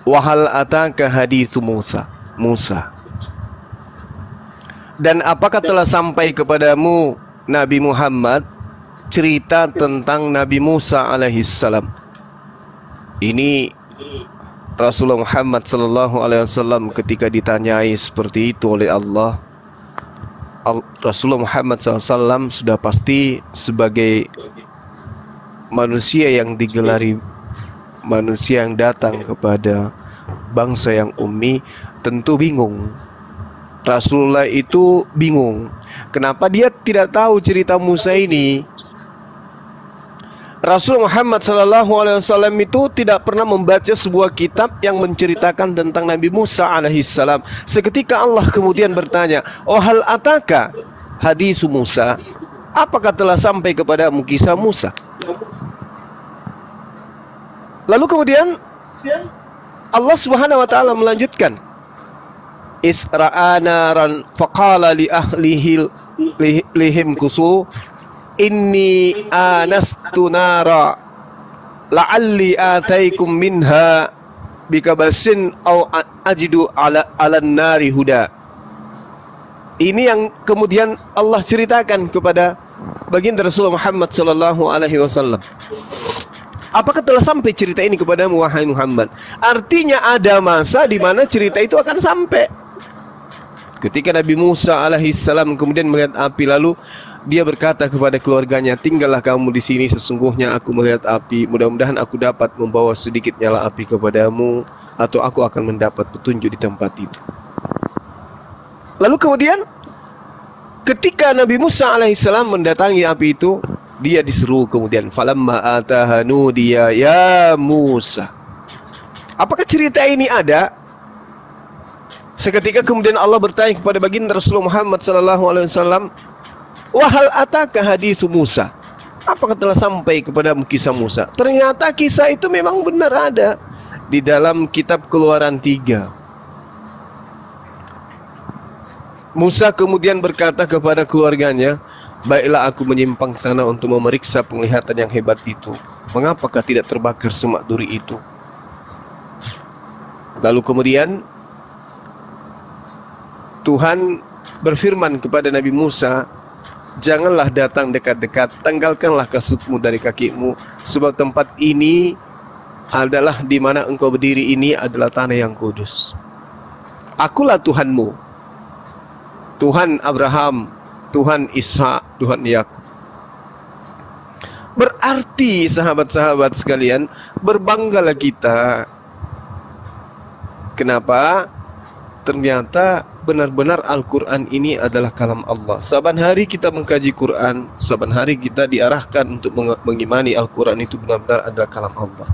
Wahal ataka hadithu Musa. Dan apakah telah sampai kepadamu Nabi Muhammad cerita tentang Nabi Musa alaihissalam. Ini Rasulullah Muhammad sallallahu alaihi wasallam ketika ditanyai seperti itu oleh Allah, Rasulullah Muhammad SAW sudah pasti sebagai manusia yang digelari manusia yang datang kepada bangsa yang ummi, tentu bingung. Rasulullah itu bingung. Kenapa dia tidak tahu cerita Musa ini? Rasul Muhammad SAW itu tidak pernah membaca sebuah kitab yang menceritakan tentang Nabi Musa alaihissalam. Seketika Allah kemudian bertanya, "Oh hal ataka hadisu Musa?" Apakah telah sampai kepadamu kisah Musa? Lalu kemudian Allah Subhanahu wa taala melanjutkan, "Isra'a naran faqala li ahlihi lihim kusu inni anastu nara la'alli ataikum minha bikabasin au ajidu ala nari huda." Ini yang kemudian Allah ceritakan kepada baginda Rasulullah Muhammad sallallahu alaihi wasallam. Apakah telah sampai cerita ini kepadamu wahai Muhammad? Artinya ada masa di mana cerita itu akan sampai. Ketika Nabi Musa alaihissalam kemudian melihat api, lalu dia berkata kepada keluarganya, "Tinggallah kamu di sini, sesungguhnya aku melihat api. Mudah-mudahan aku dapat membawa sedikit nyala api kepadamu, atau aku akan mendapat petunjuk di tempat itu." Lalu kemudian ketika Nabi Musa alaihissalam mendatangi api itu, dia diseru kemudian, "Falamma atahanu dia ya Musa." Apakah cerita ini ada? Seketika kemudian Allah bertanya kepada baginda Rasulullah Muhammad SAW, "Wahal ataka hadithu Musa?" Apakah telah sampai kepadamu kisah Musa? Ternyata kisah itu memang benar ada di dalam kitab Keluaran 3. Musa kemudian berkata kepada keluarganya, "Baiklah aku menyimpang sana untuk memeriksa penglihatan yang hebat itu. Mengapakah tidak terbakar semak duri itu?" Lalu kemudian Tuhan berfirman kepada Nabi Musa, "Janganlah datang dekat-dekat, tanggalkanlah kasutmu dari kakimu, sebab tempat ini adalah di mana engkau berdiri ini adalah tanah yang kudus. Akulah Tuhanmu, Tuhan Abraham, Tuhan Ishak, Tuhan Yakub." Berarti sahabat-sahabat sekalian, berbanggalah kita. Kenapa? Ternyata benar-benar Al-Quran ini adalah kalam Allah. Saban hari kita mengkaji Quran, saban hari kita diarahkan untuk mengimani Al-Quran itu benar-benar adalah kalam Allah.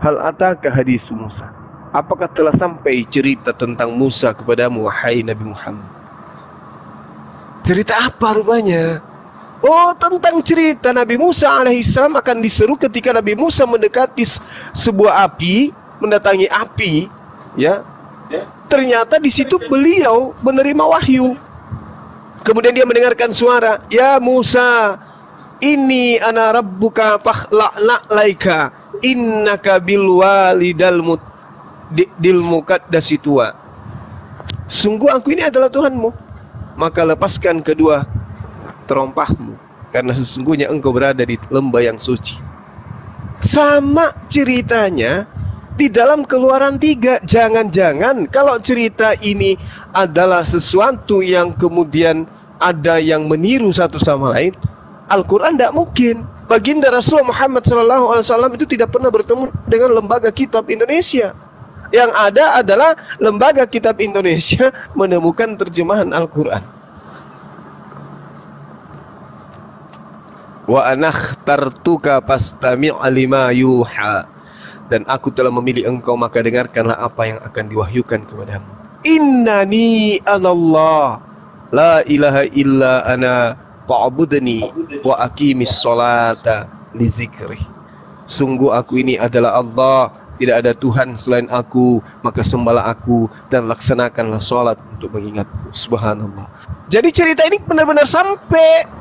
Hal ataka hadis Musa? Apakah telah sampai cerita tentang Musa kepadamu wahai Nabi Muhammad? Cerita apa rupanya? Oh, tentang cerita Nabi Musa alaihissalam akan diseru ketika Nabi Musa mendekati sebuah api, mendatangi api, ya. Ternyata di situ beliau menerima wahyu. Kemudian dia mendengarkan suara, "Ya Musa, ini ana rabbuka fakhla'na laika innaka bil walidal muqaddasi tuwa." Sungguh aku ini adalah Tuhanmu, maka lepaskan kedua terompahmu, karena sesungguhnya engkau berada di lembah yang suci. Sama ceritanya di dalam Keluaran 3. Jangan-jangan kalau cerita ini adalah sesuatu yang kemudian ada yang meniru satu sama lain, Al-Quran tidak mungkin. Baginda Rasulullah Muhammad SAW itu tidak pernah bertemu dengan lembaga kitab Indonesia. Yang ada adalah lembaga kitab Indonesia menemukan terjemahan Al-Quran. Wa anakhtartuka fastami' lima yuha. Dan aku telah memilih engkau, maka dengarkanlah apa yang akan diwahyukan kepadamu. Innani anallah la ilaha illa ana fa'budni wa aqimis sholata li zikri. Sungguh aku ini adalah Allah, tidak ada Tuhan selain aku, maka sembahlah aku dan laksanakanlah sholat untuk mengingatku. Subhanallah. Jadi cerita ini benar-benar sampai.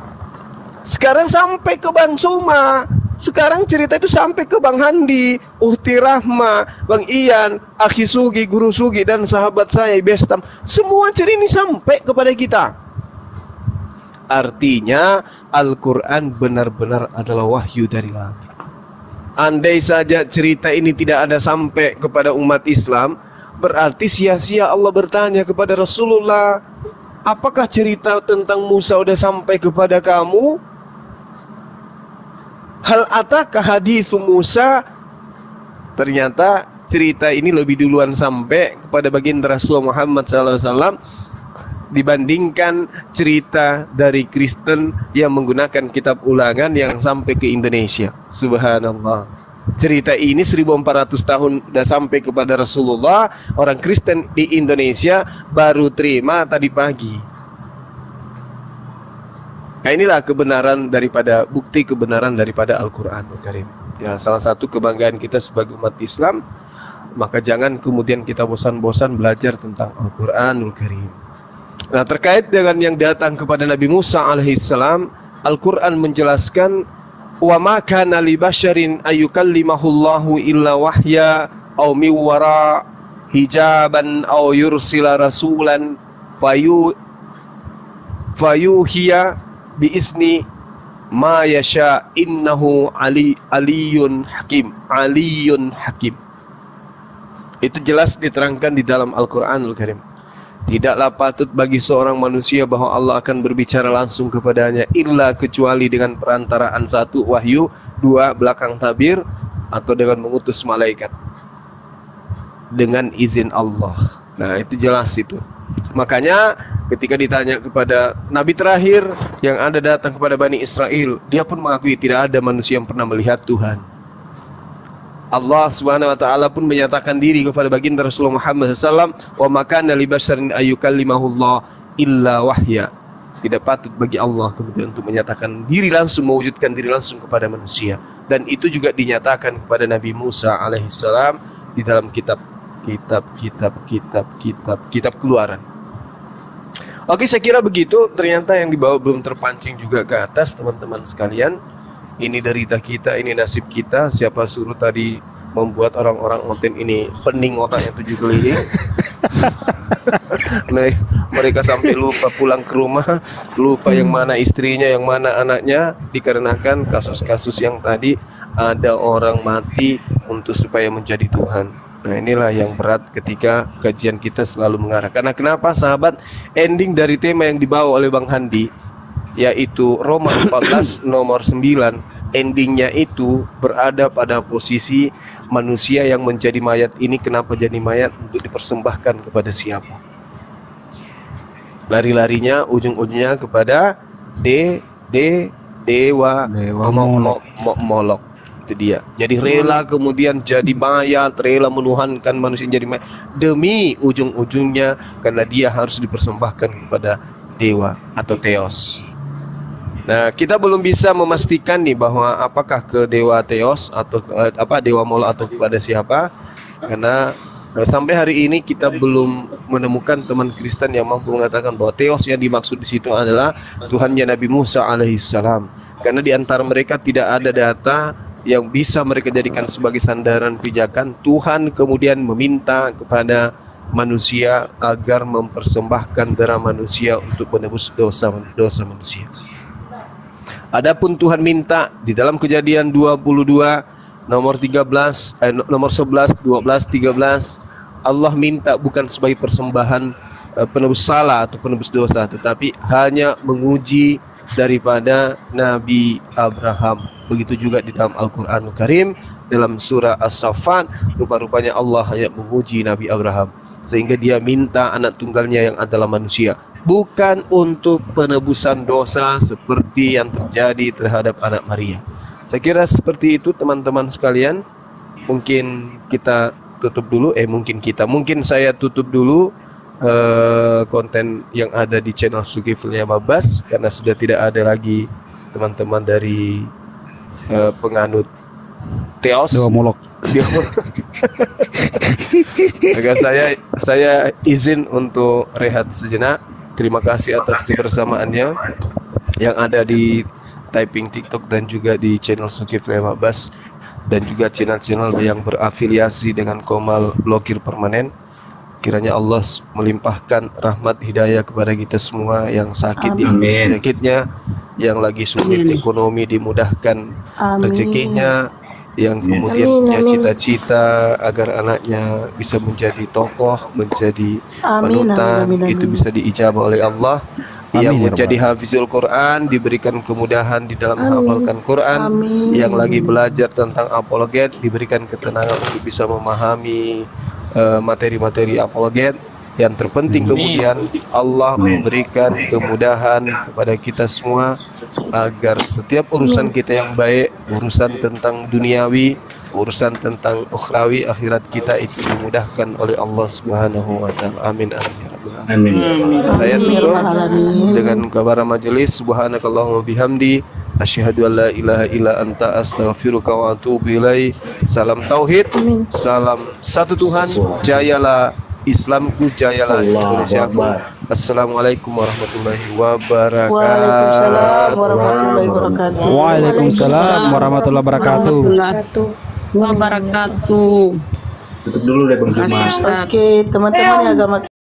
Sekarang sampai ke Bang Suma. Sekarang cerita itu sampai ke Bang Handi, Uhti Rahma, Bang Ian, Akhi Sugi, Guru Sugi, dan sahabat saya Bestam. Semua cerita ini sampai kepada kita. Artinya Al-Quran benar-benar adalah wahyu dari langit. Andai saja cerita ini tidak ada sampai kepada umat Islam, berarti sia-sia Allah bertanya kepada Rasulullah, apakah cerita tentang Musa udah sampai kepada kamu? Hal ataka hadithu Musa? Ternyata cerita ini lebih duluan sampai kepada baginda Rasulullah Muhammad SAW dibandingkan cerita dari Kristen yang menggunakan kitab ulangan yang sampai ke Indonesia. Subhanallah. Cerita ini 1400 tahun sudah sampai kepada Rasulullah. Orang Kristen di Indonesia baru terima tadi pagi. Nah, inilah kebenaran daripada, bukti kebenaran daripada Al-Quranul Karim. Ya, salah satu kebanggaan kita sebagai umat Islam. Maka jangan kemudian kita bosan-bosan belajar tentang Al-Quranul Karim. Nah, terkait dengan yang datang kepada Nabi Musa alaihissalam, Al-Quran menjelaskan, wa ma kana li basyarin ayyukallimahullahu illa wahya aw min wara hijaban aw yursila rasulan fayuhiya bi isni ma yasha innahu aliyun hakim. Itu jelas diterangkan di dalam Al-Quranul Karim. Tidaklah patut bagi seorang manusia bahwa Allah akan berbicara langsung kepadanya illa kecuali dengan perantaraan 1 wahyu, 2 belakang tabir, atau dengan mengutus malaikat dengan izin Allah. Nah, itu jelas itu. Makanya ketika ditanya kepada Nabi terakhir yang ada datang kepada Bani Israel, dia pun mengakui tidak ada manusia yang pernah melihat Tuhan. Allah Subhanahu wa taala pun menyatakan diri kepada baginda Rasulullah Muhammad SAW, wa makana li basyarin ayyukallimahullah illa wahya. Tidak patut bagi Allah kemudian untuk menyatakan diri langsung, mewujudkan diri langsung kepada manusia. Dan itu juga dinyatakan kepada Nabi Musa alaihissalam di dalam kitab Keluaran. Oke, saya kira begitu. Ternyata yang dibawa belum terpancing juga ke atas, teman-teman sekalian. Ini derita kita, ini nasib kita. Siapa suruh tadi membuat orang-orang konten ini pening otaknya 7 keliling. Mereka sampai lupa pulang ke rumah, lupa yang mana istrinya, yang mana anaknya, dikarenakan kasus-kasus yang tadi ada orang mati untuk supaya menjadi Tuhan. Nah, inilah yang berat ketika kajian kita selalu mengarah. Karena kenapa sahabat? Ending dari tema yang dibawa oleh Bang Handi, yaitu Roma 14 nomor 9, endingnya itu berada pada posisi manusia yang menjadi mayat ini. Kenapa jadi mayat? Untuk dipersembahkan kepada siapa? Lari-larinya ujung-ujungnya kepada dewa Molok. Itu dia. Jadi rela kemudian jadi mayat, rela menuhankan manusia jadi mayat, demi ujung-ujungnya karena dia harus dipersembahkan kepada dewa atau Theos. Nah, kita belum bisa memastikan nih bahwa apakah ke dewa Theos atau dewa Molok atau kepada siapa, karena sampai hari ini kita belum menemukan teman Kristen yang mampu mengatakan bahwa Theos yang dimaksud di situ adalah Tuhannya Nabi Musa alaihissalam. Karena di antara mereka tidak ada data yang bisa mereka jadikan sebagai sandaran pijakan. Tuhan kemudian meminta kepada manusia agar mempersembahkan darah manusia untuk menebus dosa manusia. Adapun Tuhan minta di dalam Kejadian 22 nomor 11, 12, 13, Allah minta bukan sebagai persembahan penebus salah atau penebus dosa, tetapi hanya menguji daripada Nabi Abraham. Begitu juga di dalam Al-Quranul Karim dalam surah As-Saffat, rupa-rupanya Allah hanya menguji Nabi Abraham sehingga dia minta anak tunggalnya yang adalah manusia, bukan untuk penebusan dosa seperti yang terjadi terhadap anak Maria. Saya kira seperti itu teman-teman sekalian. Mungkin kita tutup dulu, mungkin saya tutup dulu konten yang ada di channel Zulkifli Mabas, karena sudah tidak ada lagi teman-teman dari penganut Theos, Dewa Molok. Maka saya izin untuk rehat sejenak. Terima kasih atas kebersamaannya yang ada di typing TikTok dan juga di channel Zulkifli Mabas dan juga channel-channel yang berafiliasi dengan Komal Blokir Permanen. Kiranya Allah melimpahkan rahmat hidayah kepada kita semua, yang sakit penyakitnya, yang lagi sulit ekonomi dimudahkan rezekinya, yang kemudian punya cita-cita agar anaknya bisa menjadi tokoh, menjadi panutan, itu bisa diijabah oleh Allah. Yang menjadi hafizul Quran diberikan kemudahan di dalam menghafalkan Quran. Yang lagi belajar tentang apologet diberikan ketenangan untuk bisa memahami materi-materi apologet. Yang terpenting kemudian Allah memberikan kemudahan kepada kita semua agar setiap urusan kita yang baik, urusan tentang duniawi, urusan tentang ukhrawi, akhirat kita itu dimudahkan oleh Allah Subhanahu wa taala. Amin amin. Saya tutup dengan kabar majelis. Subhanakallahumma bihamdi asyhadu an la ilaha illa anta astaghfiruka wa atubu ilaik. Salam tauhid, salam satu Tuhan, jayalah Islamku, jayalah Indonesiaku. Assalamualaikum warahmatullahi wabarakatuh. Waalaikumsalam warahmatullahi wabarakatuh. Waalaikumsalam warahmatullahi wabarakatuh. Tutup dulu deh Bang Juma. Oke, teman-teman yang agama